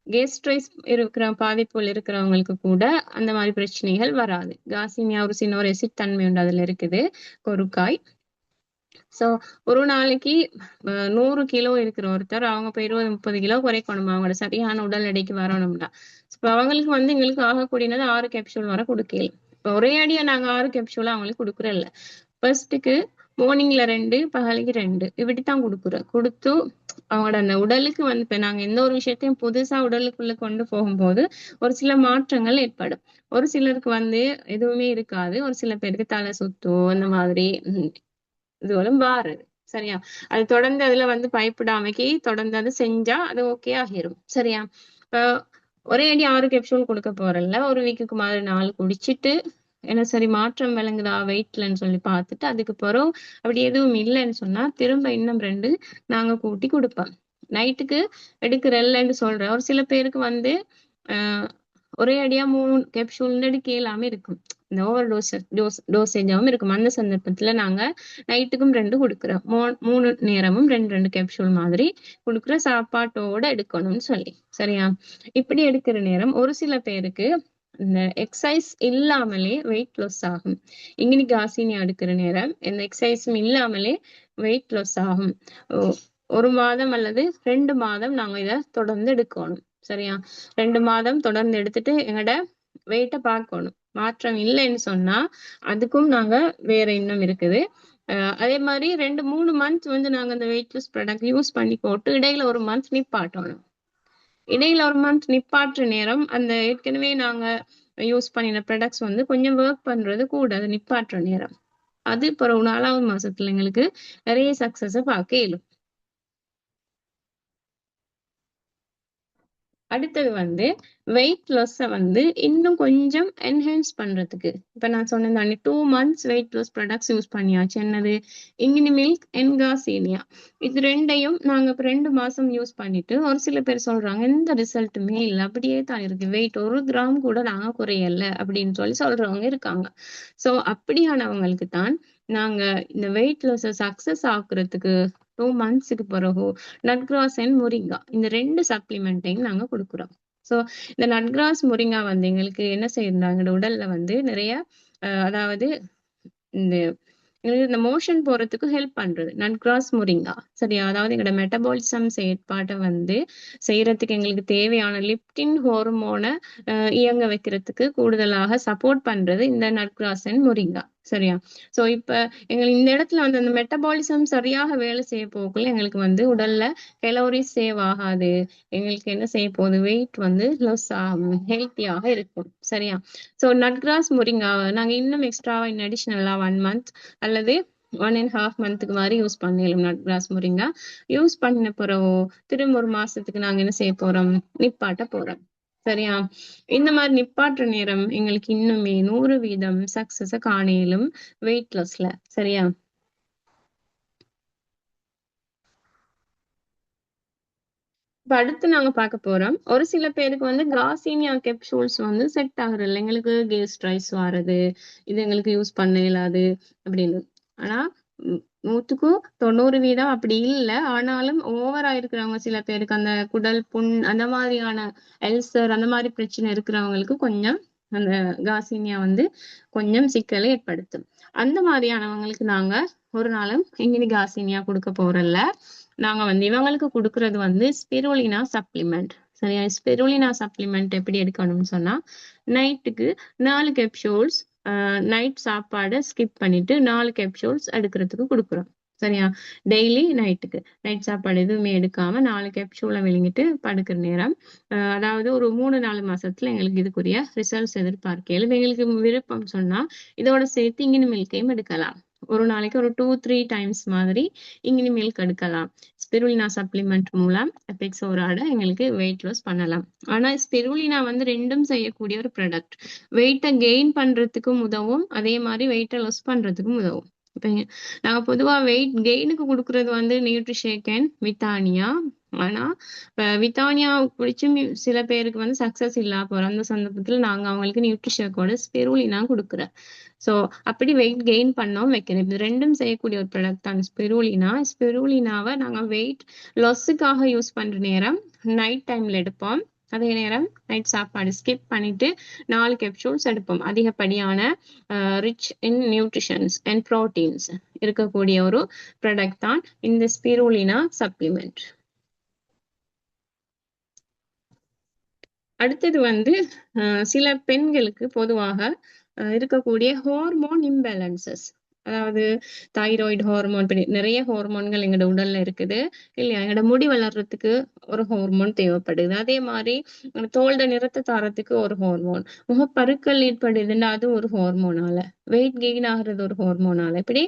கேஸ்ட்ரைஸ் இருக்கிற பாதிப்புகள் இருக்கிறவங்களுக்கு கூட அந்த மாதிரி பிரச்சனைகள் வராது. காசினியா ஒரு சின்ன ஒரு எசிட் தன்மை உண்டு அதுல இருக்குது, கொருக்காய். சோ ஒரு நாளைக்கு 100 கிலோ இருக்கிற ஒருத்தர் அவங்க இப்ப 20-30 கிலோ குறைக்கணும், அவங்களோட சரியான உடல் எடைக்கு வரணும்னா. இப்ப அவங்களுக்கு வந்து எங்களுக்கு ஆகக்கூடியது 6 கேப்சூல் வரை கொடுக்கல. இப்ப ஒரே அடியா நாங்க 6 கேப்சூல் அவங்களுக்கு கொடுக்குறோம் இல்ல. ஃபர்ஸ்ட்டுக்கு மார்னிங்ல 2, பகலுக்கு 2 இப்படித்தான் கொடுக்குறோம். கொடுத்து அவங்களோட அந்த உடலுக்கு வந்து இப்ப நாங்க எந்த ஒரு விஷயத்தையும் புதுசா உடலுக்குள்ள கொண்டு போகும்போது ஒரு சில மாற்றங்கள் ஏற்படும். ஒரு சிலருக்கு வந்து எதுவுமே இருக்காது, ஒரு சில பேருக்கு தலை சுத்தும், அந்த மாதிரி இதுவரும் வாருது. சரியா? அது தொடர்ந்து அதுல வந்து பயப்படாமக்கி தொடர்ந்து அது செஞ்சா அது ஓகே ஆகிரும். சரியா? இப்ப ஒரே அடி 6 கேப்சூல் கொடுக்க போறல்ல, ஒரு வீக்குக்கு மாதிரி 4 குடிச்சிட்டு என்ன சரி மாற்றம் விளங்குதா வெயிட்லன்னு சொல்லி பார்த்துட்டு அதுக்கு பிறகு அப்படி எதுவும் இல்லைன்னு சொன்னா திரும்ப இன்னும் 2 நாங்க கூட்டி கொடுப்போம். நைட்டுக்கு எடுக்கிறல்லன்னு சொல்றேன். ஒரு சில பேருக்கு வந்து ஆஹ் ஒரே அடியா 3 கேப்சூல் எடுக்க இயலாம இருக்கும். இந்த ஓவர் டோசேஜாவும் இருக்கும். அந்த சந்தர்ப்பத்துல நாங்க நைட்டுக்கும் 2 கொடுக்குறோம். 3 நேரமும் 2 கேப்சூல் மாதிரி கொடுக்குற, சாப்பாட்டோட எடுக்கணும்னு சொல்லி. சரியா? இப்படி எடுக்கிற நேரம் ஒரு சில பேருக்கு இந்த எக்ஸசைஸ் இல்லாமலே வெயிட் லாஸ் ஆகும். இங்கினி காசினி எடுக்கிற நேரம் எந்த எக்ஸசைஸும் இல்லாமலே வெயிட் லாஸ் ஆகும். ஒரு மாதம் அல்லது 2 மாதம் நாங்க இதை தொடர்ந்து எடுக்கணும். சரியா? 2 மாதம் தொடர்ந்து எடுத்துட்டு எங்கட வெயிட்ட பார்க்கணும். மாற்றம் இல்லைன்னு சொன்னா அதுக்கும் நாங்க வேற இன்னும் இருக்குது. அதே மாதிரி 2-3 மந்த் வந்து நாங்க அந்த வெயிட் லாஸ் ப்ராடக்ட் யூஸ் பண்ணி போட்டு இடையில ஒரு மந்த் நிப்பாட்டணும். இடையில ஒரு மந்த் நிப்பாற்ற நேரம் அந்த ஏற்கனவே நாங்க யூஸ் பண்ணின ப்ராடக்ட்ஸ் வந்து கொஞ்சம் ஒர்க் பண்றது கூட அது நிப்பாற்ற நேரம். அது பிறகு 4வது மாசத்துல எங்களுக்கு நிறைய சக்சஸ பார்க்க இயலும். அடுத்தது வந்து வெயிட் லாஸ வந்து இன்னும் கொஞ்சம் என்ஹான்ஸ் பண்றதுக்கு இப்ப நான் சொன்னேன் தானே 2 months weight loss products use பண்ணியாச்சு. என்னது? இங்கினி மில்க் அண்ட் காசீனியா. இது ரெண்டையும் நாங்க இப்ப 2 மாசம் யூஸ் பண்ணிட்டு ஒரு சில பேர் சொல்றாங்க எந்த ரிசல்ட்டுமே இல்லை, அப்படியே தான் இருக்கு, வெயிட் 1 கிராம் கூட நாங்க குறையல அப்படின்னு சொல்லி சொல்றவங்க இருக்காங்க. சோ அப்படியானவங்களுக்கு தான் நாங்க இந்த வெயிட் லாஸ சக்சஸ் ஆக்குறதுக்கு 2 மந்த்ஸ்க்கு பிறகு நட்கிராஸ் அண்ட் முரிங்கா இந்த 2 சப்ளிமெண்ட்டையும் நாங்க கொடுக்குறோம். சோ இந்த நட்கிராஸ் முரிங்கா வந்து எங்களுக்கு என்ன செய்யறாங்க, உடல்ல வந்து நிறைய அதாவது இந்த எங்களுக்கு இந்த மோஷன் போறதுக்கு ஹெல்ப் பண்றது நட்கிராஸ் முரிங்கா. சரியா? அதாவது எங்களோட மெட்டபாலிசம் செயற்பாட்டை வந்து செய்யறதுக்கு எங்களுக்கு தேவையான லிப்டின் ஹார்மோனை இயங்க வைக்கிறதுக்கு கூடுதலாக சப்போர்ட் பண்றது இந்த நட்கிராஸ் அண்ட் முரிங்கா. சரியா? சோ இப்ப எங்களுக்கு இந்த இடத்துல வந்து அந்த மெட்டபாலிசம் சரியாக வேலை செய்ய போக்குள்ள எங்களுக்கு வந்து உடல்ல கலோரிஸ் சேவ் ஆகாது. எங்களுக்கு என்ன செய்ய போகுது, வெயிட் வந்து லாஸ் ஆகும், ஹெல்த்தியாக இருக்கும். சரியா? சோ நட்கிராஸ் முரிங்காவை நாங்க இன்னும் எக்ஸ்ட்ராவா இன் அடிஷனலா 1 மந்த் அல்லது 1.5 மந்த்துக்கு மாதிரி யூஸ் பண்ணலும். நட்கிராஸ் முரிங்கா யூஸ் பண்ண பிறகு திரும்ப ஒரு மாசத்துக்கு நாங்க என்ன செய்ய போறோம், நிப்பாட்ட போறோம். சரியா? இந்த மாதிரி நிப்பாற்ற நேரம் எங்களுக்கு இன்னுமே 100% சக்சஸ காணலும் வெயிட் லாஸ்ல. சரியா? இப்ப அடுத்து நாங்க பார்க்க போறோம். ஒரு சில பேருக்கு வந்து காசினியா கேப்சூல்ஸ் வந்து செட் ஆகுறது, எங்களுக்கு கேஸ்ட்ரைஸ் வாரது, இது எங்களுக்கு யூஸ் பண்ண இயலாது அப்படின்னு. ஆனா 100க்கு 90% அப்படி இல்லை. ஆனாலும் ஓவரா இருக்கிறவங்க சில பேருக்கு அந்த குடல் புண் அந்த மாதிரியான அல்சர் அந்த மாதிரி பிரச்சனை இருக்கிறவங்களுக்கு கொஞ்சம் அந்த காசினியா வந்து கொஞ்சம் சிக்கலை ஏற்படுத்தும். அந்த மாதிரியானவங்களுக்கு நாங்க ஒரு நாளும் எங்கினி காசினியா கொடுக்க போறல. நாங்க வந்து இவங்களுக்கு கொடுக்கறது வந்து ஸ்பிருலினா சப்ளிமெண்ட். சரியா? ஸ்பிருலினா சப்ளிமெண்ட் எப்படி எடுக்கணும்னு சொன்னா நைட்டுக்கு 4 கேப்சூல்ஸ், நைட் சாப்பாடை ஸ்கிப் பண்ணிட்டு 4 கேப்சூல்ஸ் எடுக்கிறதுக்கு கொடுக்குறோம். சரியா? டெய்லி நைட்டுக்கு நைட் சாப்பாடு எதுவுமே எடுக்காம 4 கேப்சூலை விழுங்கிட்டு படுக்கிற நேரம் அதாவது ஒரு 3-4 மாசத்துல எங்களுக்கு இதுக்குரிய ரிசல்ட்ஸ் எதிர்பார்க்கலும். எங்களுக்கு விருப்பம் சொன்னா இதோட சேர்த்து இங்கினி மில்கையும் எடுக்கலாம். ஒரு நாளைக்கு ஒரு 2-3 டைம்ஸ் மாதிரி இங்கினி மில்க் எடுக்கலாம். ஸ்பிருலினா சப்ளிமெண்ட் மூலம் எபெக்ஸோராட எங்களுக்கு வெயிட் லாஸ் பண்ணலாம். ஆனா ஸ்பிருலினா வந்து ரெண்டும் செய்யக்கூடிய ஒரு ப்ராடக்ட். வெயிட்டை கெயின் பண்றதுக்கும் உதவும், அதே மாதிரி வெயிட்டை லாஸ் பண்றதுக்கும் உதவும். இப்ப நாங்க பொதுவா வெயிட் கெயினுக்கு கொடுக்கறது வந்து நியூட்ரிஷேக் அண்ட் வித்தானியா. ஆனா வித்தானியா குடிச்சும் சில பேருக்கு வந்து சக்சஸ் இல்லாம போற அந்த சந்தர்ப்பத்துல நாங்க அவங்களுக்கு நியூட்ரிஷேக்கோட ஸ்பிருலினா கொடுக்குறேன். சோ அப்படி வெயிட் கெயின் பண்ணோம் வைக்கிறேன். இது ரெண்டும் செய்யக்கூடிய ஒரு ப்ராடக்ட் தான் ஸ்பிருலினா. ஸ்பிருலினாவை நாங்க வெயிட் லாஸுக்காக யூஸ் பண்ற நேரம் நைட் டைம்ல எடுப்போம். அதே நேரம் நைட் சாப்பாடு ஸ்கிப் பண்ணிட்டு 4 கேப்சூல்ஸ் எடுப்போம். அதிகப்படியான rich in nutritions and proteins இருக்கக்கூடிய ஒரு ப்ராடக்ட் தான் இந்த ஸ்பிருலினா சப்ளிமெண்ட். அடுத்தது வந்து சில பெண்களுக்கு பொதுவாக இருக்கக்கூடிய ஹார்மோன் இம்பேலன்சஸ், அதாவது தைராய்டு ஹார்மோன், நிறைய ஹார்மோன்கள் எங்களோட உடல்ல இருக்குது இல்லையா. எங்களோட முடி வளர்றதுக்கு ஒரு ஹார்மோன் தேவைப்படுது. அதே மாதிரி தோல்ட நிறத்தை தாரத்துக்கு ஒரு ஹார்மோன், முகப்பருக்கள் ஏற்படுதுன்னா அது ஒரு ஹார்மோனால, வெயிட் கெயின் ஆகுறது ஒரு ஹார்மோனால, இப்படி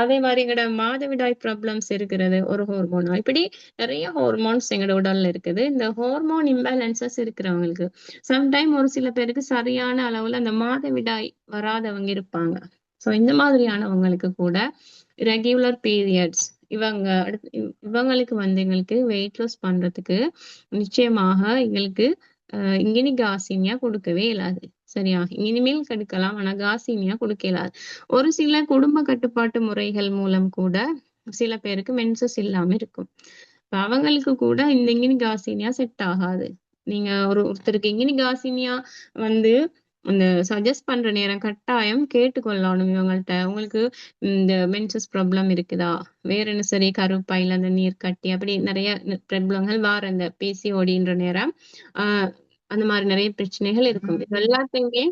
அதே மாதிரி எங்களோட மாதவிடாய் ப்ராப்ளம்ஸ் இருக்கிறது ஒரு ஹார்மோனால, இப்படி நிறைய ஹார்மோன்ஸ் எங்களோட உடல்ல இருக்குது. இந்த ஹார்மோன் இம்பேலன்சஸ் இருக்கிறவங்களுக்கு சம்டைம் ஒரு சில பேருக்கு சரியான அளவுல அந்த மாதவிடாய் வராதவங்க இருப்பாங்க. சோ இந்த மாதிரியானவங்களுக்கு கூட ரெகுலர் பீரியட்ஸ் இவங்களுக்கு வந்து எங்களுக்கு வெயிட் லாஸ் பண்றதுக்கு நிச்சயமாக எங்களுக்கு இங்கினி காசினியா கொடுக்கவே இயலாது. சரியா, இனிமேல் கெடுக்கலாம், ஆனா காசினியா கொடுக்க இயலாது. ஒரு சில குடும்ப கட்டுப்பாட்டு முறைகள் மூலம் கூட சில பேருக்கு மென்சஸ் இல்லாம இருக்கும். அவங்களுக்கு கூட இந்த இங்கினி காசினியா செட் ஆகாது. நீங்க ஒருத்தருக்கு இங்கினி காசினியா வந்து அந்த சஜஸ்ட் பண்ற நேரம் கட்டாயம் கேட்டுக்கொள்ளணும் இவங்கள்ட்ட. உங்களுக்கு இந்த மென்சஸ் ப்ராப்ளம் இருக்குதா, வேற என்ன சரி கருப்பையில அந்த நீர் கட்டி அப்படி நிறைய ப்ராப்ளங்கள் வார அந்த பிசிஓடின்ற நேரம் அந்த மாதிரி நிறைய பிரச்சனைகள் இருக்கும். இது எல்லாத்தையுமே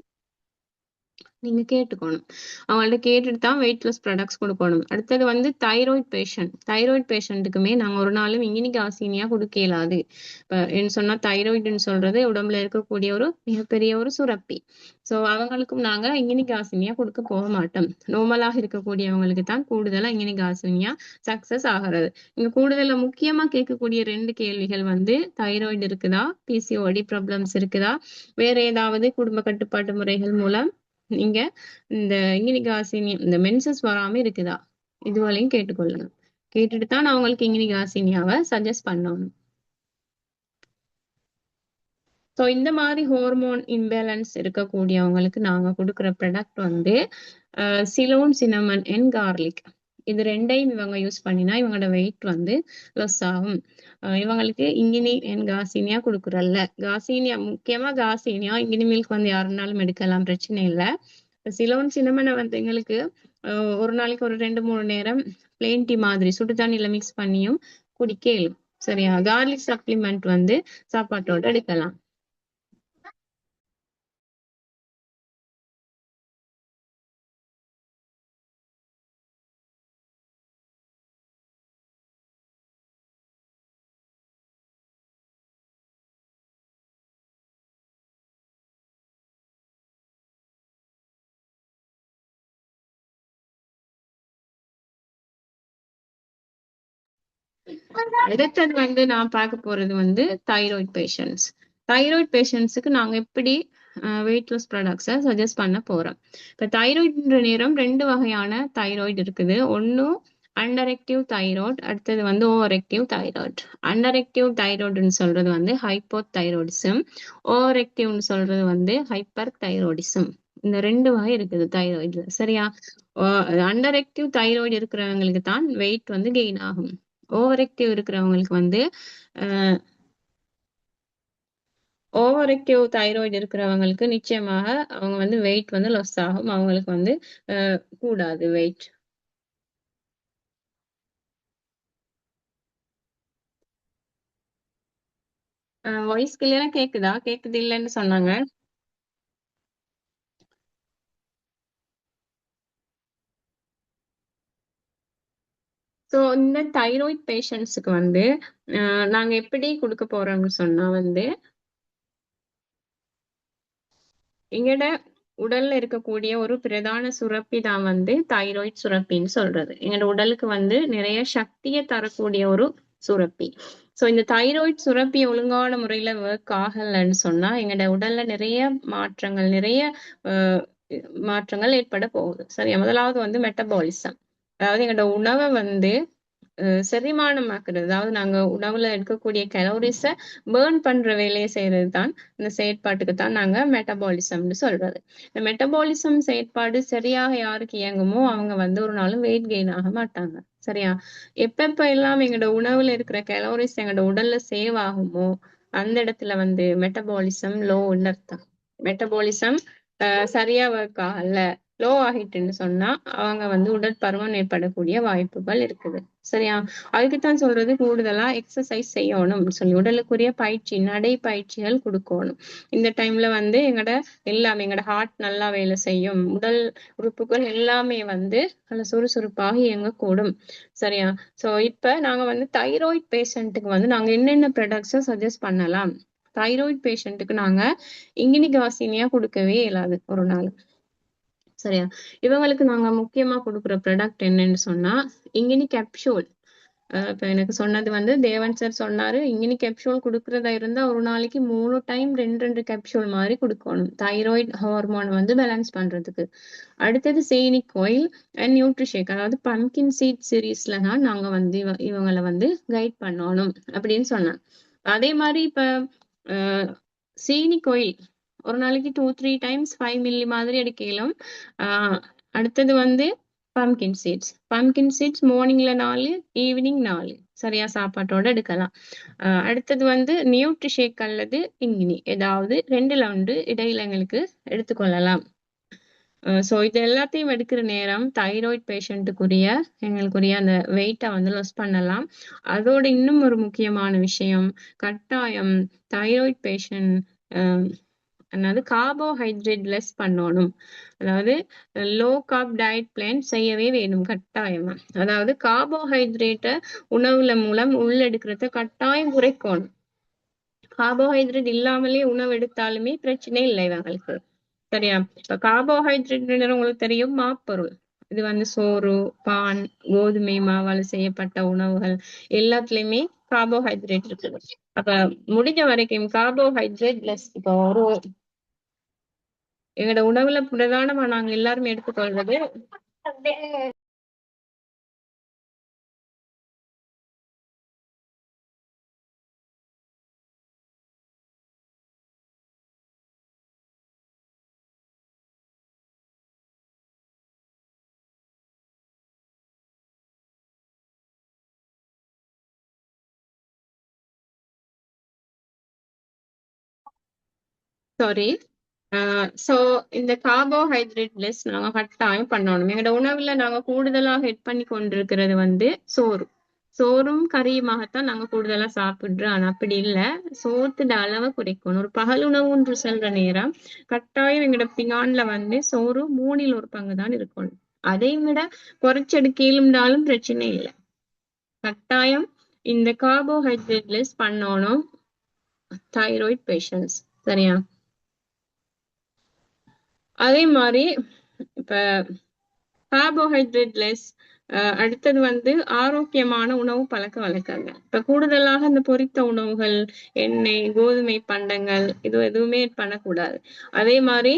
நீங்க கேட்டுக்கணும். அவங்கள்ட்ட கேட்டுட்டு தான் வெயிட் லாஸ் ப்ராடக்ட்ஸ் கொடுக்கணும். அடுத்தது வந்து தைராய்டு பேஷண்ட்டுக்குமே நாங்க ஒரு நாளும் இங்கினிக் ஆசீனியா கொடுக்க இயலாது. இப்ப என்ன சொன்னா தைராய்டுன்னு சொல்றது உடம்புல இருக்கக்கூடிய ஒரு மிகப்பெரிய ஒரு சுரப்பி. சோ அவங்களுக்கும் நாங்க இங்கினிக் ஆசீனியா கொடுக்க போக மாட்டோம். நார்மலாக இருக்கக்கூடியவங்களுக்கு தான் கூடுதலா இங்கினிக் ஆசீனியா சக்சஸ் ஆகிறது. இங்க கூடுதலா முக்கியமா கேட்கக்கூடிய 2 கேள்விகள் வந்து தைராய்டு இருக்குதா, பிசிஓடி ப்ராப்ளம்ஸ் இருக்குதா, வேற ஏதாவது குடும்ப கட்டுப்பாட்டு முறைகள் மூலம் நீங்க இந்த இங்கினிக் ஆசினியா இந்த மென்சஸ் வராம இருக்குதா, இதுவரையும் கேட்டுக்கொள்ளணும். கேட்டுட்டு தான் நான் உங்களுக்கு இங்கினிக் ஆசினியாவை சஜஸ்ட் பண்ணணும். ஸோ இந்த மாதிரி ஹார்மோன் இம்பேலன்ஸ் இருக்கக்கூடியவங்களுக்கு நாங்க கொடுக்குற ப்ராடக்ட் வந்து சிலோன், சினமன் அண்ட் கார்லிக். இது ரெண்டையும் இவங்க யூஸ் பண்ணினா இவங்களோட வெயிட் வந்து லெஸ் ஆகும். இவங்களுக்கு இங்கினி அண்ட் காசீனியா கொடுக்குறல்ல, காசீனியா முக்கியமா காசீனியா, இங்கினி மில்க் வந்து யாருனாலும் எடுக்கலாம், பிரச்சனை இல்லை. சிலோன் சினமனை வந்து எங்களுக்கு ஒரு நாளைக்கு ஒரு 2-3 நேரம் பிளேன் டீ மாதிரி சுடு தண்ணியில மிக்ஸ் பண்ணியும் குடிக்க இயலும். சரியா, கார்லிக் சப்ளிமெண்ட் வந்து சாப்பாட்டோட எடுக்கலாம். அடுத்தது வந்து நான் பார்க்க போறது வந்து தைராய்டு பேஷண்ட்ஸ். தைராய்டு பேஷண்ட்ஸுக்கு நாங்க எப்படி வெயிட் லாஸ் ப்ராடக்ட்ஸை சஜஸ்ட் பண்ண போறோம். இப்ப தைராய்டுன்ற நேரம் 2 வகையான தைராய்டு இருக்குது. ஒன்னும் அண்டர் ஆக்டிவ் தைராய்டு, அடுத்தது வந்து over active thyroid. Under active தைராய்டுன்னு சொல்றது வந்து ஹைப்போ தைராய்டிசம், ஓவர் ஆக்டிவ்னு சொல்றது வந்து ஹைப்பர் தைராய்டிசம். இந்த 2 வகை இருக்குது தைராய்டுல. சரியா, அண்டர் ஆக்டிவ் தைராய்டு இருக்கிறவங்களுக்கு தான் வெயிட் வந்து கெயின் ஆகும். ஓவர் ஆக்டிவ் இருக்கிறவங்களுக்கு வந்து ஓவர் ஆக்டிவ் தைராய்டு இருக்கிறவங்களுக்கு நிச்சயமாக அவங்க வந்து வெயிட் வந்து லாஸ் ஆகும். அவங்களுக்கு வந்து கூடாது வெயிட். வாய்ஸ் கிளியரா கேக்குதா? கேக்குது இல்லைன்னு சொன்னாங்க. ஸோ இந்த தைராய்டு பேஷண்ட்ஸுக்கு வந்து நாங்க எப்படி கொடுக்க போறோம்னு சொன்னா வந்து எங்கட உடல்ல இருக்கக்கூடிய ஒரு பிரதான சுரப்பி தான் வந்து தைராய்டு சுரப்பின்னு சொல்றது. எங்களோட உடலுக்கு வந்து நிறைய சக்தியை தரக்கூடிய ஒரு சுரப்பி. சோ இந்த தைராய்டு சுரப்பி ஒழுங்கான முறையில ஒர்க் ஆகலைன்னு சொன்னா எங்களோட உடல்ல நிறைய மாற்றங்கள், நிறைய அஹ், மாற்றங்கள் ஏற்பட போகுது. சரியா, முதலாவது வந்து மெட்டபாலிசம். அதாவது எங்களோட உணவை வந்து செரிமானமாக்குறது. அதாவது நாங்க உணவுல எடுக்கக்கூடிய கலோரிஸ பேர்ன் பண்ற வேலையை செய்யறது தான் இந்த செயற்பாட்டுக்கு தான் நாங்க மெட்டபாலிசம்னு சொல்றது. இந்த மெட்டபாலிசம் செயற்பாடு சரியாக யாருக்கு இயங்குமோ அவங்க வந்து ஒரு நாளும் வெயிட் கெயின் ஆக மாட்டாங்க. சரியா, எப்ப எல்லாம் எங்களோட உணவுல இருக்கிற கலோரிஸ் எங்களோட உடல்ல சேவ் ஆகுமோ அந்த இடத்துல வந்து மெட்டபாலிசம் லோன்னு அர்த்தம். மெட்டபாலிசம் சரியா ஒர்க் ஆகல, லோ ஆகிட்டுன்னு சொன்னா அவங்க வந்து உடற்பருமன் ஏற்படக்கூடிய வாய்ப்புகள் இருக்குது. சரியா, அதுக்குத்தான் சொல்றது கூடுதலா எக்ஸசைஸ் செய்யணும் சொல்லி உடலுக்குரிய பயிற்சி, நடை பயிற்சிகள் கொடுக்கணும். இந்த டைம்ல வந்து எல்லாமே எங்கட ஹார்ட் நல்லா வேலை செய்யும், உடல் உறுப்புகள் எல்லாமே வந்து நல்ல சுறுசுறுப்பாக இயங்கக்கூடும். சரியா, சோ இப்ப நாங்க வந்து தைராய்டு பேஷண்ட்டுக்கு வந்து நாங்க என்னென்ன ப்ராடக்ட்ஸை சஜஸ்ட் பண்ணலாம். தைராய்டு பேஷண்ட்டுக்கு நாங்க இங்கினிகாசினியா கொடுக்கவே இயலாது ஒரு நாள். சரியா, இவங்களுக்கு நாங்க முக்கியமா கொடுக்குற ப்ராடக்ட் என்னன்னு சொன்னா இங்கினி கேப்சூல். இப்ப எனக்கு சொன்னது வந்து தேவன் சார் சொன்னாரு, இங்கினி கேப்சூல் கொடுக்கறதா இருந்தா ஒரு நாளைக்கு 3 டைம் 2 கேப்சூல் மாதிரி கொடுக்கணும், தைராய்டு ஹார்மோன் வந்து பேலன்ஸ் பண்றதுக்கு. அடுத்தது சேனிக் ஆயில் அண்ட் நியூட்ரிஷேக், அதாவது பம்கின் சீட் சீரீஸ்ல தான் நாங்க வந்து இவங்களை வந்து கைட் பண்ணணும் அப்படின்னு சொன்னேன். அதே மாதிரி இப்ப சீனிக் ஆயில் ஒரு நாளைக்கு 2-3 டைம்ஸ் 5 மில்லி மாதிரி எடுக்கலாம். அடுத்தது வந்து பம்கின் சீட்ஸ் மார்னிங்ல 4, ஈவினிங் 4 சரியா சாப்பாட்டோட எடுக்கலாம். அடுத்தது வந்து நியூட்ரிஷேக் அல்லது இங்கினி ஏதாவது 2ல 1 இடையில எங்களுக்கு எடுத்துக்கொள்ளலாம். சோ இது எல்லாத்தையும் எடுக்கிற நேரம் தைராய்டு பேஷண்ட்டுக்குரிய எங்களுக்குரிய அந்த வெயிட்டை வந்து லாஸ் பண்ணலாம். அதோட இன்னும் ஒரு முக்கியமான விஷயம், கட்டாயம் தைராய்டு பேஷண்ட் அதாவது கார்போஹைட்ரேட் லெஸ் பண்ணணும். அதாவது லோ கார்ப் டயட் பிளான் செய்யவே வேணும் கட்டாயமா. அதாவது கார்போஹைட்ரேட்டை உணவுல மூலம் உள்ளெடுக்கிறத கட்டாயம் குறைக்கணும். கார்போஹைட்ரேட் இல்லாமலே உணவு எடுத்தாலுமே பிரச்சனை இல்லை இவங்களுக்கு. சரியா, இப்ப கார்போஹைட்ரேட் உங்களுக்கு தெரியும் மாப்பொருள். இது வந்து சோறு, பான், கோதுமை மாவால் செய்யப்பட்ட உணவுகள் எல்லாத்துலயுமே கார்போஹைட்ரேட் இருக்குது. அப்ப முடிஞ்ச வரைக்கும் கார்போஹைட்ரேட் லெஸ். இப்போ எங்களோட உணவுல பிரதானமா நாங்க எல்லாருமே எடுத்துக்கொள்வது சாரி. சோ இந்த கார்போஹைட்ரேட் லெஸ் நாங்க கட்டாயம் பண்ணணும். எங்களோட உணவுல நாங்க கூடுதலா ஹெட் பண்ணி கொண்டிருக்கிறது வந்து சோறும் கறியுமாகத்தான் நாங்க கூடுதலா சாப்பிடுறோம். ஆனா அப்படி இல்ல, சோத்துட அளவை குறைக்கணும். ஒரு பகல் உணவு ஒன்று செல்ற நேரம் கட்டாயம் எங்களோட பிகான்ல வந்து சோறு 3ல் 1 பங்கு தான் இருக்கணும். அதை விட குறைச்செடுக்கலும்னாலும் பிரச்சனை இல்லை. கட்டாயம் இந்த கார்போஹைட்ரேட் லெஸ் பண்ணணும் தைராய்டு பேஷண்ட்ஸ். சரியா, அதே மாதிரி இப்ப கார்போஹைட்ரேட் லெஸ். அடுத்தது வந்து ஆரோக்கியமான உணவு பழக்க வழக்கங்கள். இப்ப கூடுதலாக இந்த பொரித்த உணவுகள், எண்ணெய், கோதுமை பண்டங்கள் இது எதுவுமே பண்ணக்கூடாது. அதே மாதிரி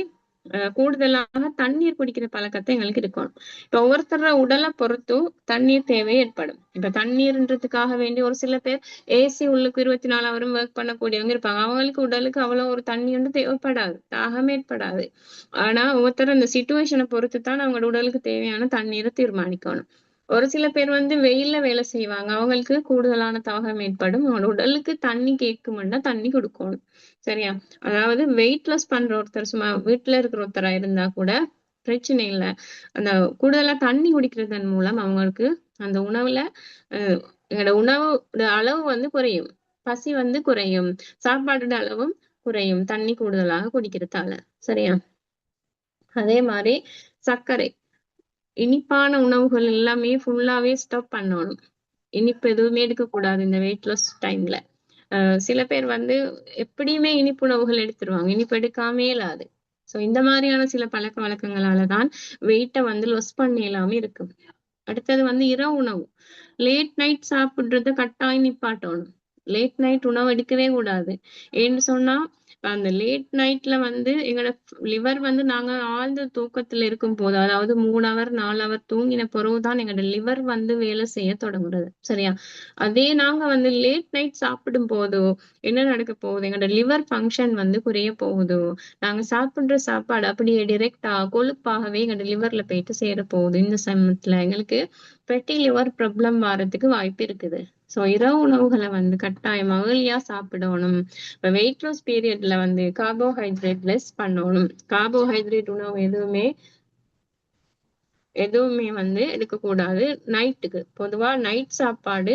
கூடுதலாக தண்ணீர் குடிக்கிற பழக்கத்தை எங்களுக்கு இருக்கணும். இப்ப ஒவ்வொருத்தர உடலை பொறுத்தும் தண்ணீர் தேவை ஏற்படும். இப்ப தண்ணீர்ன்றதுக்காக வேண்டி ஒரு சில பேர் ஏசி உள்ளுக்கு 24 ஹவரும் ஒர்க் பண்ணக்கூடியவங்க இருப்பாங்க. அவங்களுக்கு உடலுக்கு அவ்வளவு ஒரு தண்ணி வந்து தேவைப்படாது, தாகம் ஏற்படாது. ஆனா ஒவ்வொருத்தர் அந்த சிச்சுவேஷனை பொறுத்து தான் அவங்களோட உடலுக்கு தேவையான தண்ணீரை தீர்மானிக்கணும். ஒரு சில பேர் வந்து வெயில்ல வேலை செய்வாங்க, அவங்களுக்கு கூடுதலான தாகம் ஏற்படும். அவங்களோட உடலுக்கு தண்ணி கேட்கும்னா தண்ணி கொடுக்கணும். சரியா, அதாவது வெயிட் லாஸ் பண்ற ஒருத்தர் சும்மா வீட்டுல இருக்கிற ஒருத்தரா இருந்தா கூட பிரச்சனை இல்லை. அந்த கூடுதலா தண்ணி குடிக்கிறதன் மூலம் அவங்களுக்கு அந்த உணவுல எங்களோட உணவு அளவு வந்து குறையும், பசி வந்து குறையும், சாப்பாட்டோட அளவும் குறையும் தண்ணி கூடுதலாக குடிக்கிறதால. சரியா, அதே மாதிரி சர்க்கரை, இனிப்பான உணவுகள் எல்லாமே ஃபுல்லாவே ஸ்டாப் பண்ணணும். இனிப்பு எதுவுமே எடுக்கக்கூடாது இந்த வெயிட் லாஸ் டைம்ல. சில பேர் வந்து எப்படியுமே இனிப்பு உணவுகள் எடுத்துருவாங்க, இனிப்பு எடுக்காமே இல்லாது. சோ இந்த மாதிரியான சில பழக்க வழக்கங்களாலதான் வெயிட்ட வந்து லொஸ் பண்ண இருக்கு. அடுத்தது வந்து இரவு உணவு. லேட் நைட் சாப்பிடுறத கட்டாயம் நிப்பாட்டணும். லேட் நைட் உணவு எடுக்கவே கூடாது. ஏன்னு சொன்னா அந்த லேட் நைட்ல வந்து எங்களோட லிவர் வந்து நாங்க ஆழ்ந்த தூக்கத்துல இருக்கும் போது, அதாவது 3 ஹவர் 4 ஹவர் தூங்கின பிறகுதான் எங்களோட லிவர் வந்து வேலை செய்ய தொடங்குறது. சரியா? அதே நாங்க வந்து லேட் நைட் சாப்பிடும் போதோ என்ன நடக்க போகுது, எங்களோட லிவர் ஃபங்க்ஷன் வந்து குறைய போகுது. நாங்க சாப்பிடுற சாப்பாடு அப்படியே டிரெக்டா கொழுப்பாகவே எங்களோட லிவர்ல போயிட்டு சேர போகுது. இந்த சமயத்துல எங்களுக்கு ஃபேட்டி லிவர் ப்ராப்ளம் வர்றதுக்கு வாய்ப்பு இருக்குது. சோ இரவு உணவுகளை வந்து கட்டாயம் ஏர்லியா சாப்பிடணும். இப்ப வெயிட் லாஸ் பீரியட்ல வந்து கார்போஹைட்ரேட் லெஸ் பண்ணணும். கார்போஹைட்ரேட் உணவு எதுவுமே வந்து எடுக்கக்கூடாது. நைட்டுக்கு பொதுவா நைட் சாப்பாடு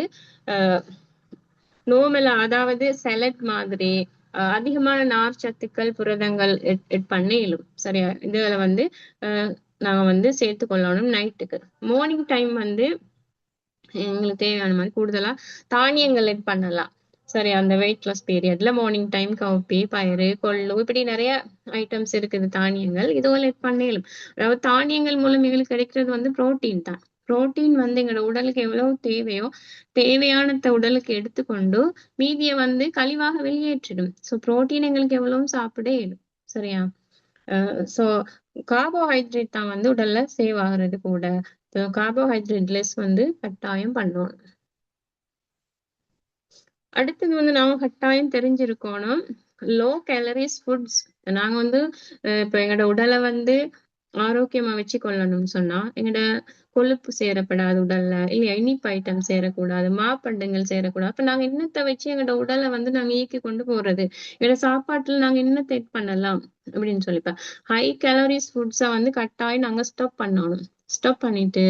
நோமலா, அதாவது சலட் மாதிரி அதிகமான நார் சத்துக்கள் புரதங்கள் பண்ண இயலும். சரியா? இதுல வந்து நாங்க வந்து சேர்த்து கொள்ளணும் நைட்டுக்கு. மார்னிங் டைம் வந்து எங்களுக்கு தேவையான மாதிரி கூடுதலா தானியங்கள் பண்ணலாம். சரி, அந்த வெயிட் லாஸ் பீரியட்ல மார்னிங் டைம் கவுப்பி, பயிறு, கொள்ளு இப்படி நிறைய ஐட்டம்ஸ் இருக்குது தானியங்கள். இதுவும் பண்ணலும். அதாவது தானியங்கள் மூலம் எங்களுக்கு கிடைக்கிறது வந்து புரோட்டீன் தான். புரோட்டீன் வந்து எங்களோட உடலுக்கு எவ்வளவு தேவையோ தேவையானத உடலுக்கு எடுத்துக்கொண்டு மீதியை வந்து கழிவாக வெளியேற்றிடும். சோ புரோட்டீன் எங்களுக்கு எவ்வளவு சாப்பிட இயலும். சரியா? சோ கார்போஹைட்ரேட் தான் வந்து உடல்ல சேவ் ஆகுறது கூட. கார்போஹைட்ரேட் லெஸ் வந்து கட்டாயம் பண்ணுவோம். அடுத்தது வந்து நாம கட்டாயம் தெரிஞ்சிருக்கணும் லோ கேலரிஸ் ஃபுட்ஸ். நாங்க வந்து இப்ப எங்களோட உடலை வந்து ஆரோக்கியமா வச்சு கொள்ளணும்னு சொன்னா எங்களோட கொழுப்பு சேரப்படாது உடல்ல, இல்லையா? இனிப்பு ஐட்டம் சேரக்கூடாது, மாப்பண்டங்கள் சேரக்கூடாது. அப்ப நாங்க என்னத்தை வச்சு எங்களோட உடலை வந்து நாங்க இயக்கி கொண்டு போறது? எங்களோட சாப்பாட்டுல நாங்க என்னத்தை பண்ணலாம் அப்படின்னு சொல்லிப்பேன். ஹை கேலரிஸ் ஃபுட்ஸ வந்து கட்டாயம் நாங்க ஸ்டாப் பண்ணணும். ஸ்டாப் பண்ணிட்டு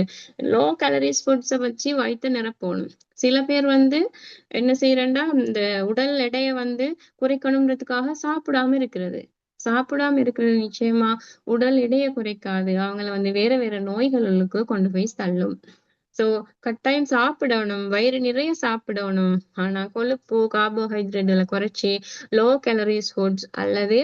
லோ கேலரிஸ் ஃபுட்ஸ வச்சு வயிற்று நிரப்பணும். சில பேர் வந்து என்ன செய்யறேன்டா, இந்த உடல் எடையை வந்து குறைக்கணும்ன்றதுக்காக சாப்பிடாம இருக்கிறது. சாப்பிடாம இருக்கிறது நிச்சயமா உடல் எடையை குறைக்காது. அவங்கள வந்து வேற வேற நோய்களுக்கு கொண்டு போய் தள்ளும். சோ கட்டாயம் சாப்பிடணும், வயிறு நிறைய சாப்பிடணும். ஆனா கொழுப்பு கார்போஹைட்ரேட்ல குறைச்சி லோ கேலரிஸ் ஃபுட்ஸ் அல்லது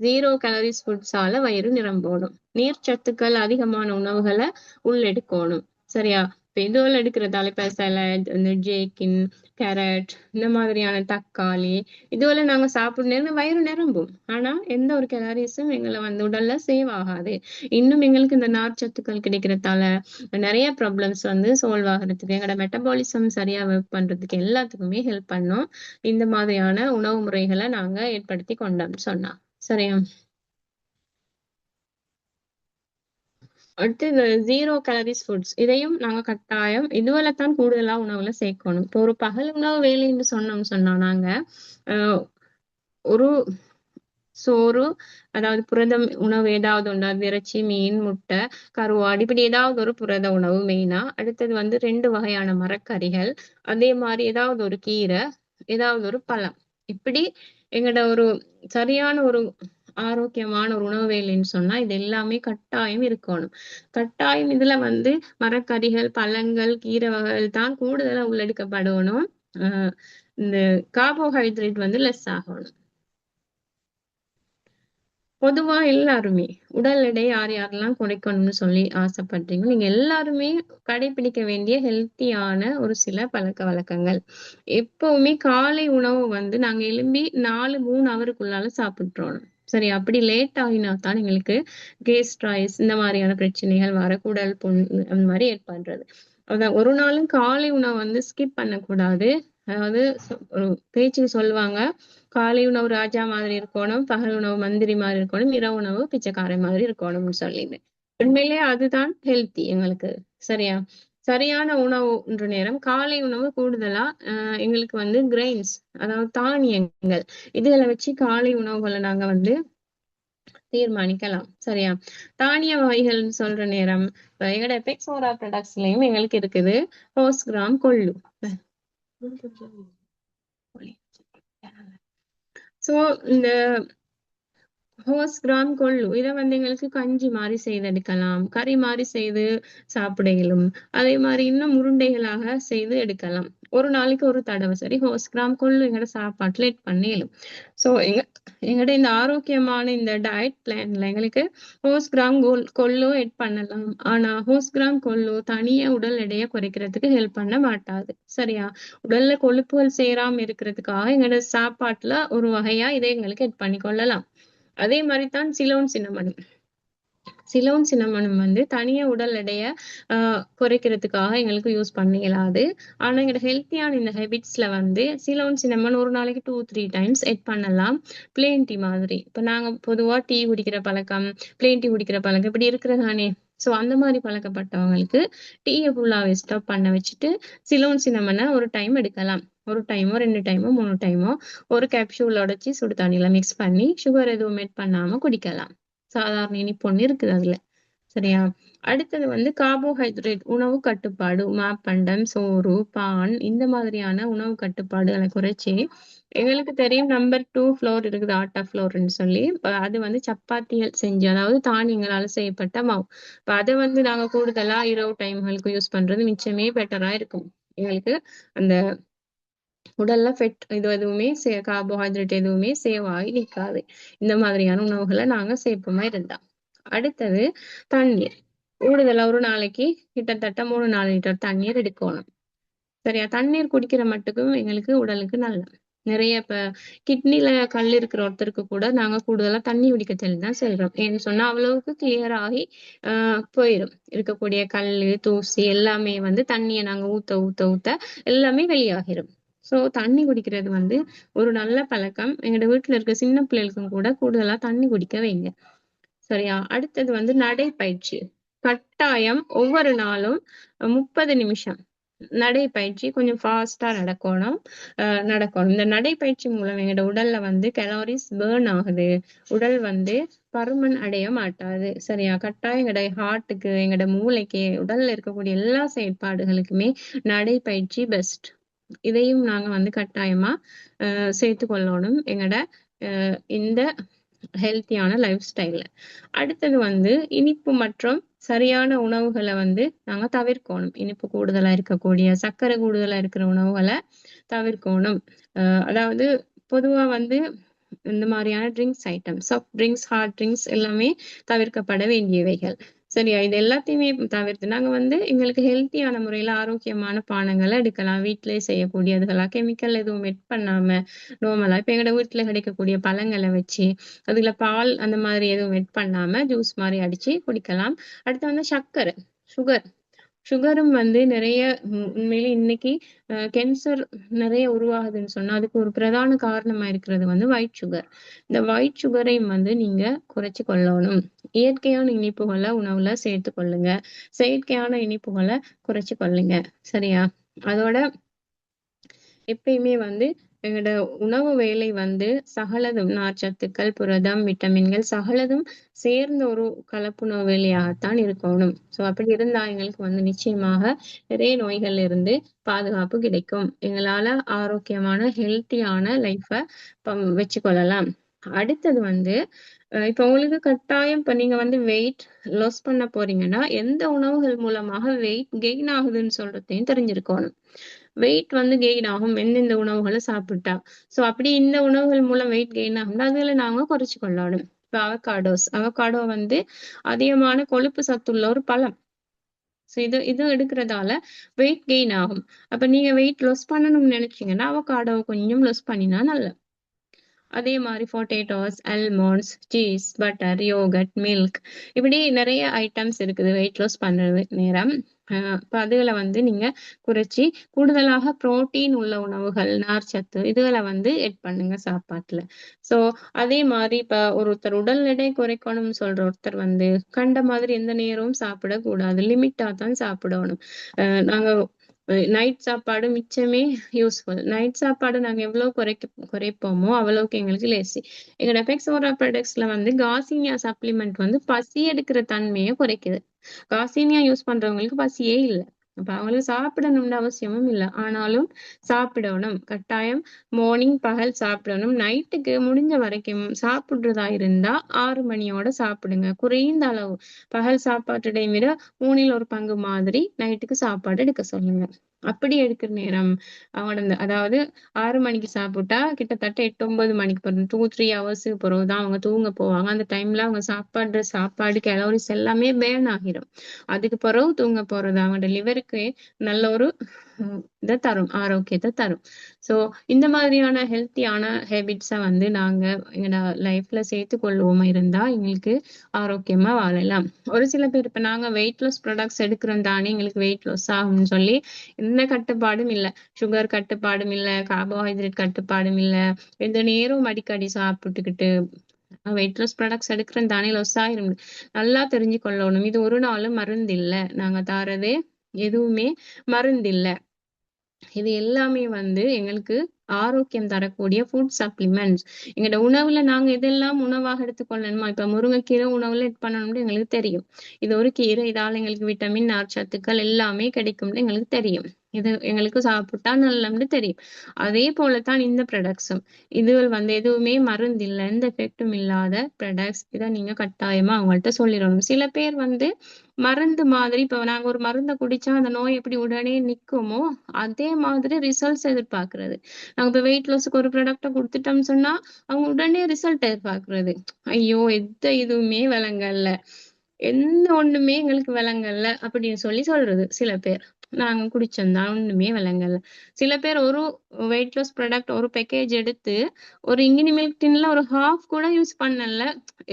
ஜீரோ கேலரிஸ் ஃபுட்ஸால வயிறு நிரம்பணும். நீர் சத்துக்கள் அதிகமான உணவுகளை உள்ளெடுக்கணும். சரியா? இப்ப இதுவரை எடுக்கிறதால இப்ப சலாட், இந்த ஜேக்கின், கேரட், இந்த மாதிரியான தக்காளி இதுவரை நாங்க சாப்பிடணும் வயிறு நிரம்பும். ஆனா எந்த ஒரு கேலரிஸும் எங்களை வந்து உடல்ல சேவ் ஆகாது. இன்னும் எங்களுக்கு இந்த நார்ச்சத்துக்கள் கிடைக்கிறதால நிறைய ப்ராப்ளம்ஸ் வந்து சால்வ் ஆகிறதுக்கு, எங்களோட மெட்டபாலிசம் சரியா ஒர்க் பண்றதுக்கு எல்லாத்துக்குமே ஹெல்ப் பண்ணும் இந்த மாதிரியான உணவு முறைகளை நாங்க ஏற்படுத்தி கொண்டோம்னு சொன்னா. சரியா? அடுத்து இந்த ஜீரோ கேலரிஸ் ஃபுட்ஸ் இதையும் நாங்க கட்டாயம் இதுவரைத்தான் கூடுதலா உணவுல சேர்க்கணும். இப்போ ஒரு பகல் உணவு வேலைன்னு சொன்னா நாங்க ஒரு சோறு, அதாவது புரதம் உணவு ஏதாவது உண்டா, இறைச்சி, மீன், முட்டை, கருவாடு இப்படி ஏதாவது ஒரு புரத உணவு மெயினா. அடுத்தது வந்து 2 வகையான மரக்கறிகள், அதே மாதிரி ஏதாவது ஒரு கீரை, ஏதாவது ஒரு பழம். இப்படி எங்கட ஒரு சரியான ஒரு ஆரோக்கியமான ஒரு உணவு வேலைன்னு சொன்னா இது எல்லாமே கட்டாயம் இருக்கணும். கட்டாயம் இதுல வந்து மரக்கறிகள், பழங்கள், கீரை வகைகள் தான் கூடுதலா உள்ளெடுக்கப்படணும். இந்த கார்போஹைட்ரேட் வந்து லெஸ் ஆகணும். பொதுவா எல்லாருமே உடல் எடை யார் யாரெல்லாம் குறைக்கணும்னு சொல்லி ஆசைப்படுறீங்க, நீங்க எல்லாருமே கடைபிடிக்க வேண்டிய ஹெல்த்தியான ஒரு சில பழக்க வழக்கங்கள். எப்பவுமே காலை உணவு வந்து நாங்க எழும்பி 3 ஹவருக்குள்ளால சாப்பிட்டுறோம். சரி, அப்படி லேட் ஆகினா தான் எங்களுக்கு கேஸ்ட்ரைஸ் இந்த மாதிரியான பிரச்சனைகள் வர, குடல் புண் அந்த மாதிரி ஏற்படுறது. அதான் ஒரு நாளும் காலை உணவு வந்து ஸ்கிப் பண்ணக்கூடாது. அதாவது ஒரு பேச்சுக்கு சொல்லுவாங்க, காலை உணவு ராஜா மாதிரி இருக்கணும், பகல் உணவு மந்திரி மாதிரி இருக்கணும், இரவு உணவு பிச்சைக்காரன் மாதிரி இருக்கணும்னு சொல்லிட்டு. உண்மையிலேயே அதுதான் ஹெல்த்தி எங்களுக்கு. சரியா? சரியான உணவுன்ற நேரம் காலை உணவு கூடுதலா எங்களுக்கு வந்து கிரெயின்ஸ், அதாவது தானியங்கள் இதுகளை வச்சு காலை உணவுகளை நாங்க வந்து தீர்மானிக்கலாம். சரியா? தானிய வகைகள்னு சொல்ற நேரம் எங்களோட பெக்ஸோரா ப்ராடக்ட்ஸ்லயும் எங்களுக்கு இருக்குது ரோஸ் கிராம் கொள்ளு. சோ இந்த ஹோஸ் கிராம் கொள்ளு இதை வந்து எங்களுக்கு கஞ்சி மாதிரி செய்து எடுக்கலாம், கறி மாதிரி செய்து சாப்பிட இயலும். அதே மாதிரி இன்னும் உருண்டைகளாக செய்து எடுக்கலாம். ஒரு நாளைக்கு ஒரு தடவை சரி ஹோஸ் கிராம் கொள்ளு எங்களோட சாப்பாட்டுல பண்ண இயலும். சோ எங்கட இந்த ஆரோக்கியமான இந்த டயட் பிளான்ல எங்களுக்கு ஹோஸ் கிராம் கொள்ளு எட் பண்ணலாம். ஆனா ஹோஸ் கிராம் கொள்ளு தனியா உடல் எடையை குறைக்கிறதுக்கு ஹெல்ப் பண்ண மாட்டாது. சரியா? உடல்ல கொழுப்புகள் சேராம இருக்கிறதுக்காக எங்களோட சாப்பாட்டுல ஒரு வகையா இதை எங்களுக்கு எட் பண்ணி கொள்ளலாம். அதே மாதிரிதான் சிலோன் சின்னமன். சிலோன் சின்னமனும் வந்து தனியா உடல் எடைய குறைக்கிறதுக்காக எங்களுக்கு யூஸ் பண்ண இயலாது. ஆனா எங்களோட ஹெல்த்தியான இந்த ஹேபிட்ஸ்ல வந்து சிலோன் சின்னமன் ஒரு நாளைக்கு 2-3 டைம்ஸ் எட் பண்ணலாம். பிளெயின் டீ மாதிரி. இப்ப நாங்க பொதுவா டீ குடிக்கிற பழக்கம், பிளெயின் டீ குடிக்கிற பழக்கம் இப்படி இருக்கிறதானே. சோ அந்த மாதிரி பழக்கப்பட்டவங்களுக்கு டீயை ஃபுல்லாவே ஸ்டாப் பண்ண வச்சுட்டு சிலோன் சின்னமனை ஒரு டைம் எடுக்கலாம். ஒரு டைமோ 2 டைமோ 3 டைமோ ஒரு கேப்சூல் உடைச்சி சுடு தண்ணியில மிக்ஸ் பண்ணி சுகர் எதுவும் எட் பண்ணாம குடிக்கலாம். சாதாரண இனிப்பு ஒண்ணு இருக்குது அதுல. சரியா? அடுத்தது வந்து கார்போஹைட்ரேட் உணவு கட்டுப்பாடு, மாப்பண்டம், சோறு, பான் இந்த மாதிரியான உணவு கட்டுப்பாடுகளை குறைச்சி எங்களுக்கு தெரியும் நம்பர் 2 ஃப்ளோர் இருக்குது ஆட்டா ஃப்ளோர்ன்னு சொல்லி. அது வந்து சப்பாத்திகள் செஞ்சு அதாவது தானியங்களால செய்யப்பட்ட மாவு. இப்ப அதை வந்து நாங்க கூடுதலா இரவு டைம்களுக்கு யூஸ் பண்றது மிச்சமே பெட்டரா இருக்கும். எங்களுக்கு அந்த உடல்ல ஃபெட் இது எதுவுமே கார்போஹைட்ரேட் எதுவுமே சேவ் ஆகி நிக்காது. இந்த மாதிரியான உணவுகளை நாங்க சேர்ப்போமா இருந்தா. அடுத்தது தண்ணீர். கூடுதலா ஒரு நாளைக்கு கிட்டத்தட்ட 3-4 லிட்டர் தண்ணீர் எடுக்கணும். சரியா? தண்ணீர் குடிக்கிற மட்டுக்கும் எங்களுக்கு உடலுக்கு நல்லது. நிறைய இப்ப கிட்னில கல் இருக்கிற ஒருத்தருக்கு கூட நாங்க கூடுதலா தண்ணி குடிக்க சொல்லிதான் சொல்றோம். ஏன்னு சொன்னா அவ்வளவுக்கு கிளியர் ஆகி போயிடும். இருக்கக்கூடிய கல்லு தூசி எல்லாமே வந்து தண்ணியை நாங்க ஊத்த ஊத்த ஊத்த எல்லாமே வெளியாகிரும். சோ தண்ணி குடிக்கிறது வந்து ஒரு நல்ல பழக்கம். எங்களோட வீட்டுல இருக்க சின்ன பிள்ளைகளுக்கும் கூட கூடுதலா தண்ணி குடிக்க வைங்க. சரியா? அடுத்தது வந்து நடைப்பயிற்சி. கட்டாயம் ஒவ்வொரு நாளும் 30 நிமிஷம் நடைப்பயிற்சி கொஞ்சம் ஃபாஸ்டா நடக்கணும். இந்த நடைப்பயிற்சி மூலம் எங்களோட உடல்ல வந்து கலோரிஸ் பேர்ன் ஆகுது. உடல் வந்து பருமன் அடைய மாட்டாது. சரியா? கட்டாயம் எங்களோட ஹார்ட்டுக்கு எங்களோட மூளைக்கு உடல்ல இருக்கக்கூடிய எல்லா செயற்பாடுகளுக்குமே நடைப்பயிற்சி பெஸ்ட். இதையும் நாங்க வந்து கட்டாயமா சேர்த்து கொள்ளணும் எங்களோட இந்த ஹெல்த்தியான லைஃப் ஸ்டைல்ல. அடுத்தது வந்து இனிப்பு மற்றும் சரியான உணவுகளை வந்து நாங்க தவிர்க்கணும். இனிப்பு கூடுதலா இருக்கக்கூடிய சர்க்கரை கூடுதலா இருக்கிற உணவுகளை தவிர்க்கணும். அதாவது பொதுவா வந்து இந்த மாதிரியான drinks item soft drinks hard drinks எல்லாமே தவிர்க்கப்பட வேண்டியவைகள். சரியா? இது எல்லாத்தையுமே தவிர்த்து நாங்க வந்து எங்களுக்கு ஹெல்த்தியான முறையில ஆரோக்கியமான பானங்களை எடுக்கலாம். வீட்டிலேயே செய்யக்கூடியதுகளா கெமிக்கல் எதுவும் மெட் பண்ணாம நார்மலா இப்ப எங்களோட வீட்டுல கிடைக்கக்கூடிய பழங்களை வச்சு அதுல பால் அந்த மாதிரி எதுவும் மெட் பண்ணாம ஜூஸ் மாதிரி அடிச்சு குடிக்கலாம். அடுத்து வந்து சர்க்கரை சுகரும் வந்து நிறைய உண்மையிலே இன்னைக்கு கேன்சர் நிறைய உருவாகுதுன்னு சொன்னா அதுக்கு ஒரு பிரதான காரணமா இருக்கிறது வந்து ஒயிட் சுகர். இந்த ஒயிட் சுகரையும் வந்து நீங்க குறைச்சு கொள்ளணும். இயற்கையான இனிப்புகளை உணவுல சேர்த்து கொள்ளுங்க. செயற்கையான இனிப்புகளை குறைச்சு கொள்ளுங்க. சரியா? அதோட எப்பயுமே வந்து எங்களோட உணவு வேலை வந்து சகலதும் நார்ச்சத்துக்கள், புரதம், விட்டமின்கள் சகலதும் சேர்ந்த ஒரு கலப்புணவு வேலையாகத்தான் இருக்கணும். சோ அப்படி இருந்தா எங்களுக்கு வந்து நிச்சயமாக நிறைய நோய்கள்ல இருந்து பாதுகாப்பு கிடைக்கும். எங்களால ஆரோக்கியமான ஹெல்த்தியான லைஃப வச்சு கொள்ளலாம். அடுத்தது வந்து இப்ப உங்களுக்கு கட்டாயம் இப்ப நீங்க வந்து வெயிட் லாஸ் பண்ண போறீங்கன்னா எந்த உணவுகள் மூலமாக வெயிட் கெயின் ஆகுதுன்னு சொல்றதையும் தெரிஞ்சிருக்கணும். வெயிட் வந்து கெயின் ஆகும் எந்தெந்த உணவுகளை சாப்பிட்டா. சோ அப்படி இந்த உணவுகள் மூலம் வெயிட் கெயின் ஆகும்னா அதுல நாங்க குறைச்சு கொள்ளணும். இப்ப அவகாடோ வந்து அதிகமான கொழுப்பு சத்துள்ள ஒரு பழம். சோ இது எடுக்கிறதால வெயிட் கெயின் ஆகும். அப்ப நீங்க வெயிட் லாஸ் பண்ணணும்னு நினைச்சீங்கன்னா அவகாடோவை கொஞ்சம் லாஸ் பண்ணினா நல்லது. அதே மாதிரி potatoes, almonds, cheese, butter, yoghurt, milk இப்படி நிறைய ஐட்டம்ஸ் இருக்குது வெயிட் லாஸ் பண்றது நேரம். இப்ப அதுகளை வந்து நீங்க குறைச்சி கூடுதலாக புரோட்டீன் உள்ள உணவுகள், நார்ச்சத்து இதுகளை வந்து எட் பண்ணுங்க சாப்பாட்டுல. சோ அதே மாதிரி இப்ப ஒருத்தர் உடல் எடை குறைக்கணும்னு சொல்ற ஒருத்தர் வந்து கண்ட மாதிரி எந்த நேரமும் சாப்பிடக்கூடாது. லிமிட்டா தான் சாப்பிடணும். நாங்க நைட் சாப்பாடு மிச்சமே யூஸ்ஃபுல். நைட் சாப்பாடு நாங்க எவ்வளவு குறைப்போமோ அவ்வளவுக்கு எங்களுக்கு லேசி. எங்களோட பெக்ஸோரா ப்ராடக்ட்ஸ்ல வந்து காசினியா சப்ளிமெண்ட் வந்து பசி எடுக்கிற தன்மையை குறைக்குது. காசினியா யூஸ் பண்றவங்களுக்கு பசியே இல்லை. அப்ப அவங்களுக்கு சாப்பிடணும்னு அவசியமும் இல்லை. ஆனாலும் சாப்பிடணும். கட்டாயம் மார்னிங் பகல் சாப்பிடணும். நைட்டுக்கு முடிஞ்ச வரைக்கும் சாப்பிடுறதா இருந்தா 6 மணியோட சாப்பிடுங்க. குறைந்த அளவு பகல் சாப்பாட்டு டைம் விட 3 1/4 மாதிரி நைட்டுக்கு சாப்பாடு எடுக்க சொல்லுங்க. அப்படி எடுக்கிற நேரம் அவங்களோட அதாவது 6 மணிக்கு சாப்பிட்டா கிட்டத்தட்ட 8, 9 மணிக்கு பிறகு 2, 3 ஹவர்ஸுக்கு பிறகுதான் அவங்க தூங்க போவாங்க. அந்த டைம்ல அவங்க சாப்பாடு கலோரிஸ் எல்லாமே பேர்ன் ஆகிரும். அதுக்கு பிறகு தூங்க போறது அவங்களோட லிவருக்கு நல்ல ஒரு இதை தரும், ஆரோக்கியத்தை தரும். சோ இந்த மாதிரியான ஹெல்த்தியான ஹேபிட்ஸை வந்து நாங்க எங்களோட லைஃப்ல சேர்த்து கொள்வோமா இருந்தா எங்களுக்கு ஆரோக்கியமா வாழலாம். ஒரு சில பேர் இப்ப நாங்க வெயிட் லாஸ் ப்ராடக்ட்ஸ் எடுக்கிறோம் தானே எங்களுக்கு வெயிட் லாஸ் ஆகும்னு சொல்லி எந்த கட்டுப்பாடும் இல்ல, சுகர் கட்டுப்பாடும் இல்ல, கார்போஹைட்ரேட் கட்டுப்பாடும் இல்ல, எந்த நேரம் அடிக்கடி சாப்பிட்டுக்கிட்டு வெயிட் லாஸ் ப்ராடக்ட்ஸ் எடுக்கிறேன் தானே லாஸ் ஆயிரும். நல்லா தெரிஞ்சு கொள்ளணும், இது ஒரு நாளும் மருந்து இல்ல, நாங்க தாரதே எதுவுமே மருந்து இல்ல. இது எல்லாமே வந்து எங்களுக்கு ஆரோக்கியம் தரக்கூடிய ஃபுட் சப்ளிமெண்ட்ஸ். எங்களோட உணவுல நாங்க எதெல்லாம் உணவாக எடுத்துக்கொள்ளணுமா, இப்ப முருங்கைக்கீரை உணவுல இது பண்ணணும்னு எங்களுக்கு தெரியும். இது ஒரு கீரை, இதால எங்களுக்கு விட்டமின், நார்ச்சத்துக்கள் எல்லாமே கிடைக்கும்னு எங்களுக்கு தெரியும். இது எங்களுக்கு சாப்பிட்டா நல்லம்னு தெரியும். அதே போலத்தான் இந்த ப்ராடக்ட்ஸும். இது வந்து எதுவுமே மருந்து இல்ல, எந்த எஃபெக்டும் இல்லாத ப்ராடக்ட்ஸ். இதை நீங்க கட்டாயமா அவங்கள்ட்ட சொல்லிடணும். சில பேர் வந்து மருந்து மாதிரி, இப்ப நாங்க ஒரு மருந்தை குடிச்சா அந்த நோய் எப்படி உடனே நிக்குமோ அதே மாதிரி ரிசல்ட்ஸ் எதிர்பார்க்கிறது. நாங்க இப்ப வெயிட் லாஸ்க்கு ஒரு ப்ராடக்ட குடுத்துட்டோம்னு சொன்னா அவங்க உடனே ரிசல்ட் எதிர்பார்க்கிறது. ஐயோ எந்த இதுவுமே விளங்கல்ல, எந்த ஒண்ணுமே எங்களுக்கு விளங்கல்ல அப்படின்னு சொல்லி சொல்றது சில பேர். நாங்க குடிச்சோம்னா ஒண்ணுமே விளங்கல்ல. சில பேர் ஒரு வெயிட் லாஸ் ப்ராடக்ட் ஒரு பேக்கேஜ் எடுத்து ஒரு இங்கினி மில்க் டின்ல ஒரு ஹாஃப் கூட யூஸ் பண்ணல,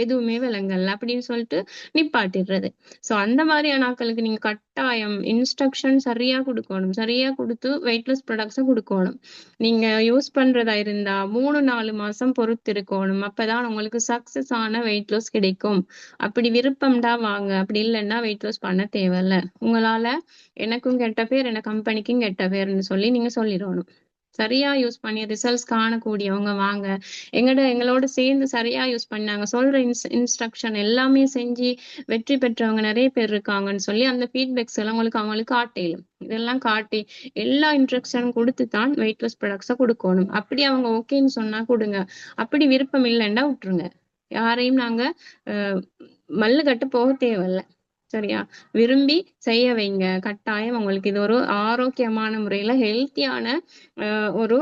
எதுவுமே விளங்கல்ல அப்படின்னு சொல்லிட்டு நிப்பாட்டிடுறது. சோ அந்த மாதிரியான ஆட்களுக்கு நீங்க கட்டாயம் இன்ஸ்ட்ரக்ஷன் சரியா கொடுக்கணும், சரியா கொடுத்து வெயிட் லாஸ் ப்ராடக்ட்ஸை கொடுக்கணும். நீங்க யூஸ் பண்றதா இருந்தா 3, 4 மாசம் பொறுத்து இருக்கணும், அப்பதான் உங்களுக்கு சக்சஸ் ஆன வெயிட் லாஸ் கிடைக்கும். அப்படி விருப்பம்டா வாங்க, அப்படி இல்லைன்னா வெயிட் லாஸ் பண்ண தேவையில்ல. உங்களால எனக்கும் கெட்ட பேர், என்ன கம்பெனிக்கும் கெட்ட பேர்னு சொல்லி நீங்க சொல்லிடணும். சரியா யூஸ் பண்ணி ரிசல்ட்ஸ் காணக்கூடியவங்க வாங்க, எங்களோட சேர்ந்து சரியா யூஸ் பண்ணாங்க, சொல்ற இன்ஸ்ட்ரக்ஷன் எல்லாமே செஞ்சு வெற்றி பெற்றவங்க நிறைய பேர் இருக்காங்கன்னு சொல்லி அந்த ஃபீட்பேக்ஸ் எல்லாம் அவங்களுக்கு காட்டிடும். இதெல்லாம் காட்டி எல்லா இன்ஸ்ட்ரக்ஷனும் கொடுத்து தான் வெயிட் லாஸ் ப்ராடக்ட்ஸை கொடுக்கணும். அப்படி அவங்க ஓகேன்னு சொன்னா கொடுங்க, அப்படி விருப்பம் இல்லைன்னா விட்டுருங்க. யாரையும் நாங்க மல்லு கட்டு போக தேவையில்ல. சரியா, விரும்பி செய்ய வைங்க. கட்டாயம் உங்களுக்கு இது ஒரு ஆரோக்கியமான முறையில ஹெல்த்தியான ஒரு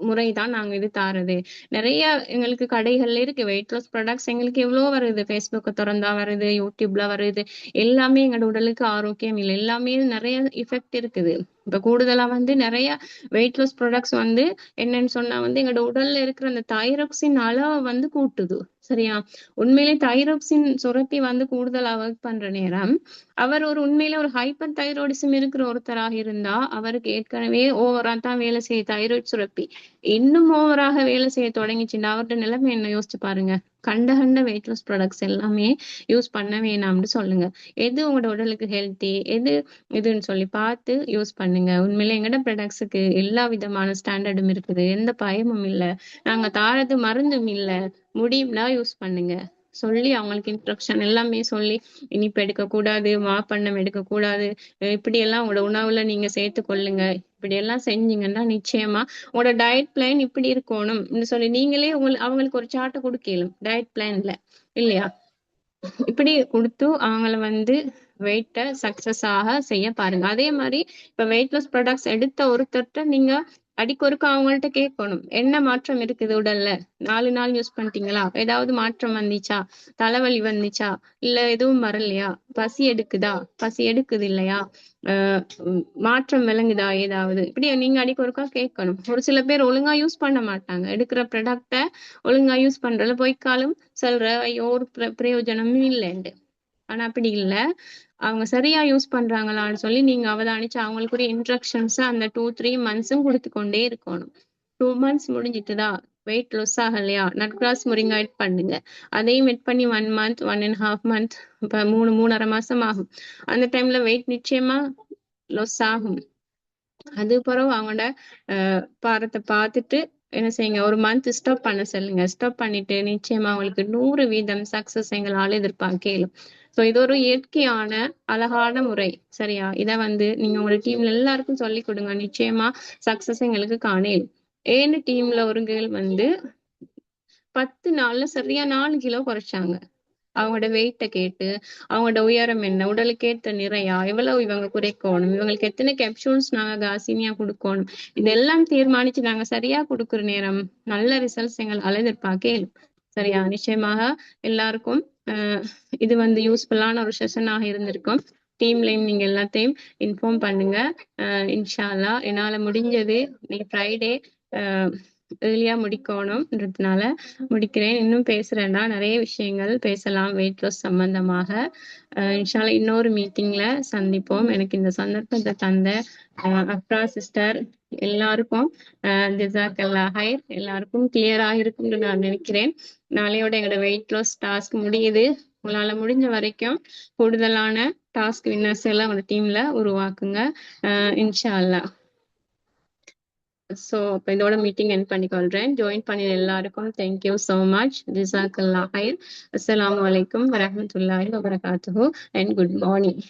முறைதான் நாங்க இது தாரது. நிறைய எங்களுக்கு கடைகள்ல இருக்கு வெயிட் லாஸ் ப்ராடக்ட்ஸ், எங்களுக்கு எவ்வளவு வருது, ஃபேஸ்புக்கை திறந்தா வருது, யூடியூப்ல வருது. எல்லாமே எங்களோட உடலுக்கு ஆரோக்கியம் இல்லை, எல்லாமே நிறைய எஃபெக்ட் இருக்குது. இப்ப கூடுதலா வந்து நிறைய வெயிட் லாஸ் ப்ராடக்ட்ஸ் வந்து என்னன்னு சொன்னா வந்து எங்களோட உடல்ல இருக்கிற அந்த தைராக்சின் அளவை வந்து கூட்டுது. சரியா, உண்மையிலே தைராக்சின் சுரப்பி வந்து கூடுதலா ஒர்க் பண்ற நேரம் அவர் ஒரு உண்மையில ஒரு ஹைப்பர் தைராய்டிசம் இருக்கிற ஒருத்தராக இருந்தா அவருக்கு ஏற்கனவே ஓவரா தான் வேலை செய்ய தைராய்டு சுரப்பி இன்னும் ஓவராக வேலை செய்ய தொடங்கிச்சுன்னா அவர்கிட்ட நிலைமை என்ன யோசிச்சு பாருங்க. கண்ட கண்ட வெயிட் லாஸ் ப்ராடக்ட்ஸ் எல்லாமே யூஸ் பண்ண வேணாம்னு சொல்லுங்க. எது உங்களோட உடலுக்கு ஹெல்த்தி, எது இதுன்னு சொல்லி பார்த்து யூஸ் பண்ணுங்க. உண்மையில எங்கட ப்ராடக்ட்ஸுக்கு எல்லா விதமான ஸ்டாண்டர்டும் இருக்குது, எந்த பயமும் இல்லை, நாங்க தாரது மருந்தும் இல்லை. முடியும்னா யூஸ் பண்ணுங்க சொல்லி அவங்களுக்கு இன்ஸ்ட்ரக்ஷன் எல்லாமே சொல்லி, இனிப்பு எடுக்கக்கூடாது, மாப்பண்ணம் எடுக்கக்கூடாது, இப்படி எல்லாம் உங்களோட உணவுல நீங்க சேர்த்து கொள்ளுங்க, இப்படி எல்லாம் செஞ்சீங்கன்னா நிச்சயமா உங்களோட டயட் பிளான் இப்படி இருக்கணும் சொல்லி நீங்களே அவங்களுக்கு ஒரு சார்ட்டை கொடுக்கலும் டயட் பிளான்ல, இல்லையா? இப்படி கொடுத்து அவங்கள வந்து வெயிட்ட சக்சஸ் ஆக செய்ய பாருங்க. அதே மாதிரி இப்ப வெயிட் லாஸ் ப்ராடக்ட்ஸ் எடுத்த ஒருத்தர்ட்ட நீங்க அடிக்கொருக்க அவங்கள்ட்ட கேட்கணும், என்ன மாற்றம் இருக்குது உடல்ல, 4 நாள் யூஸ் பண்ணிட்டீங்களா, ஏதாவது மாற்றம் வந்துச்சா, தலைவலி வந்துச்சா, இல்ல எதுவும் வரலையா, பசி எடுக்குதா, பசி எடுக்குது இல்லையா, மாற்றம் விளங்குதா ஏதாவது, இப்படி நீங்க அடிக்கொருக்கா கேட்கணும். ஒரு சில பேர் ஒழுங்கா யூஸ் பண்ண மாட்டாங்க, எடுக்கிற ப்ராடக்ட ஒழுங்கா யூஸ் பண்றதுல பொய்க்காலும் சொல்ற ஐயோ ஒரு பிரயோஜனமும் இல்லைண்டு. ஆனா அப்படி இல்ல, அவங்க சரியா யூஸ் பண்றாங்களான்னு சொல்லி நீங்க அவதானிச்சு அவங்களுக்குரிய இன்ஸ்ட்ரக்ஷன்ஸ் அந்த 2, 3 மந்த்ஸும் கொடுத்து கொண்டே இருக்கணும். 2 மந்த்ஸ் முடிஞ்சிட்டுதா வெயிட் லாஸ் ஆகலையா, நட்கிராஸ் முருங்கை எட் பண்ணுங்க. அதையும் எட் பண்ணி 1 மந்த், 1.5 மந்த், இப்ப 3, 3.5 மாசம் ஆகும். அந்த டைம்ல வெயிட் நிச்சயமா லாஸ் ஆகும். அது பிறகு அவங்களோட பாரத்தை பார்த்துட்டு என்ன செய்யுங்க, ஒரு மந்த் ஸ்டாப் பண்ண சொல்லுங்க. ஸ்டாப் பண்ணிட்டு நிச்சயமா அவங்களுக்கு 100% சக்சஸ் எங்களால எதிர்பார்க்கலாம். சோ இது ஒரு இயற்கையான அழகான முறை. சரியா, இத வந்து நீங்க உங்க டீம்ல எல்லாருக்கும் சொல்லி கொடுங்க, நிச்சயமா சக்சஸ் எங்களுக்கு காணேன். ஏன்னு டீம்ல ஒரு கேர்ள் வந்து 10 நாள்ல சரியா 4 கிலோ குறைச்சாங்க. அவங்களோட வெயிட்டை கேட்டு அவங்களோட உயரம் என்ன, உடலுக்கு ஏற்ற நிறையா, எவ்வளவு இவங்க குறைக்கணும், இவங்களுக்கு எத்தனை கேப்சூல்ஸ் நாங்க காசினியா கொடுக்கணும், இதெல்லாம் தீர்மானிச்சு நாங்க சரியா கொடுக்குற நேரம் நல்ல ரிசல்ட்ஸ் எங்களால எதிர்பார்க்க இயலும். சரியா? நிச்சயமாக எல்லாருக்கும் இது யூஸ்ஃபுல்லான ஒரு செஷனாக இருந்திருக்கும். டீம்லயும் நீங்க எல்லாத்தையும் இன்ஃபார்ம் பண்ணுங்க. இன்ஷா அல்லாஹ் என்னால முடிஞ்சது இன்னைக்கு ஃப்ரைடே ஏர்லியா முடிக்கணும்ன்றதுனால முடிக்கிறேன். இன்னும் பேசுறேன்னா நிறைய விஷயங்கள் பேசலாம் வெயிட் லாஸ் சம்பந்தமாக. இன்ஷா அல்லாஹ் இன்னொரு மீட்டிங்ல சந்திப்போம். எனக்கு இந்த சந்தர்ப்பத்தை தந்த அப்ரா சிஸ்டர் எல்லாருக்கும் ஜஸாக்கல்லாஹ் ஹைர். எல்லாருக்கும் கிளியரா இருக்கும்னு நான் நினைக்கிறேன். நாளையோட எங்களோட வெயிட் லாஸ் டாஸ்க் முடியுது. உங்களால முடிஞ்ச வரைக்கும் கூடுதலான டாஸ்க் வின்னர்ஸ் எல்லாம் உங்க டீம்ல உருவாக்குங்க இன்ஷா அல்லாஹ். ஸோ இப்போ இதோட மீட்டிங் என் பண்ணிக்கொள்றேன். ஜாயின் பண்ணின எல்லாருக்கும் தேங்க்யூ ஸோ மச். ஜஸாக்கல்லாஹ் ஹைர். அஸ்ஸலாமு அலைக்கும் வரஹ்மத்துல்லாஹி வபரகாத்துஹு அண்ட் குட் மார்னிங்.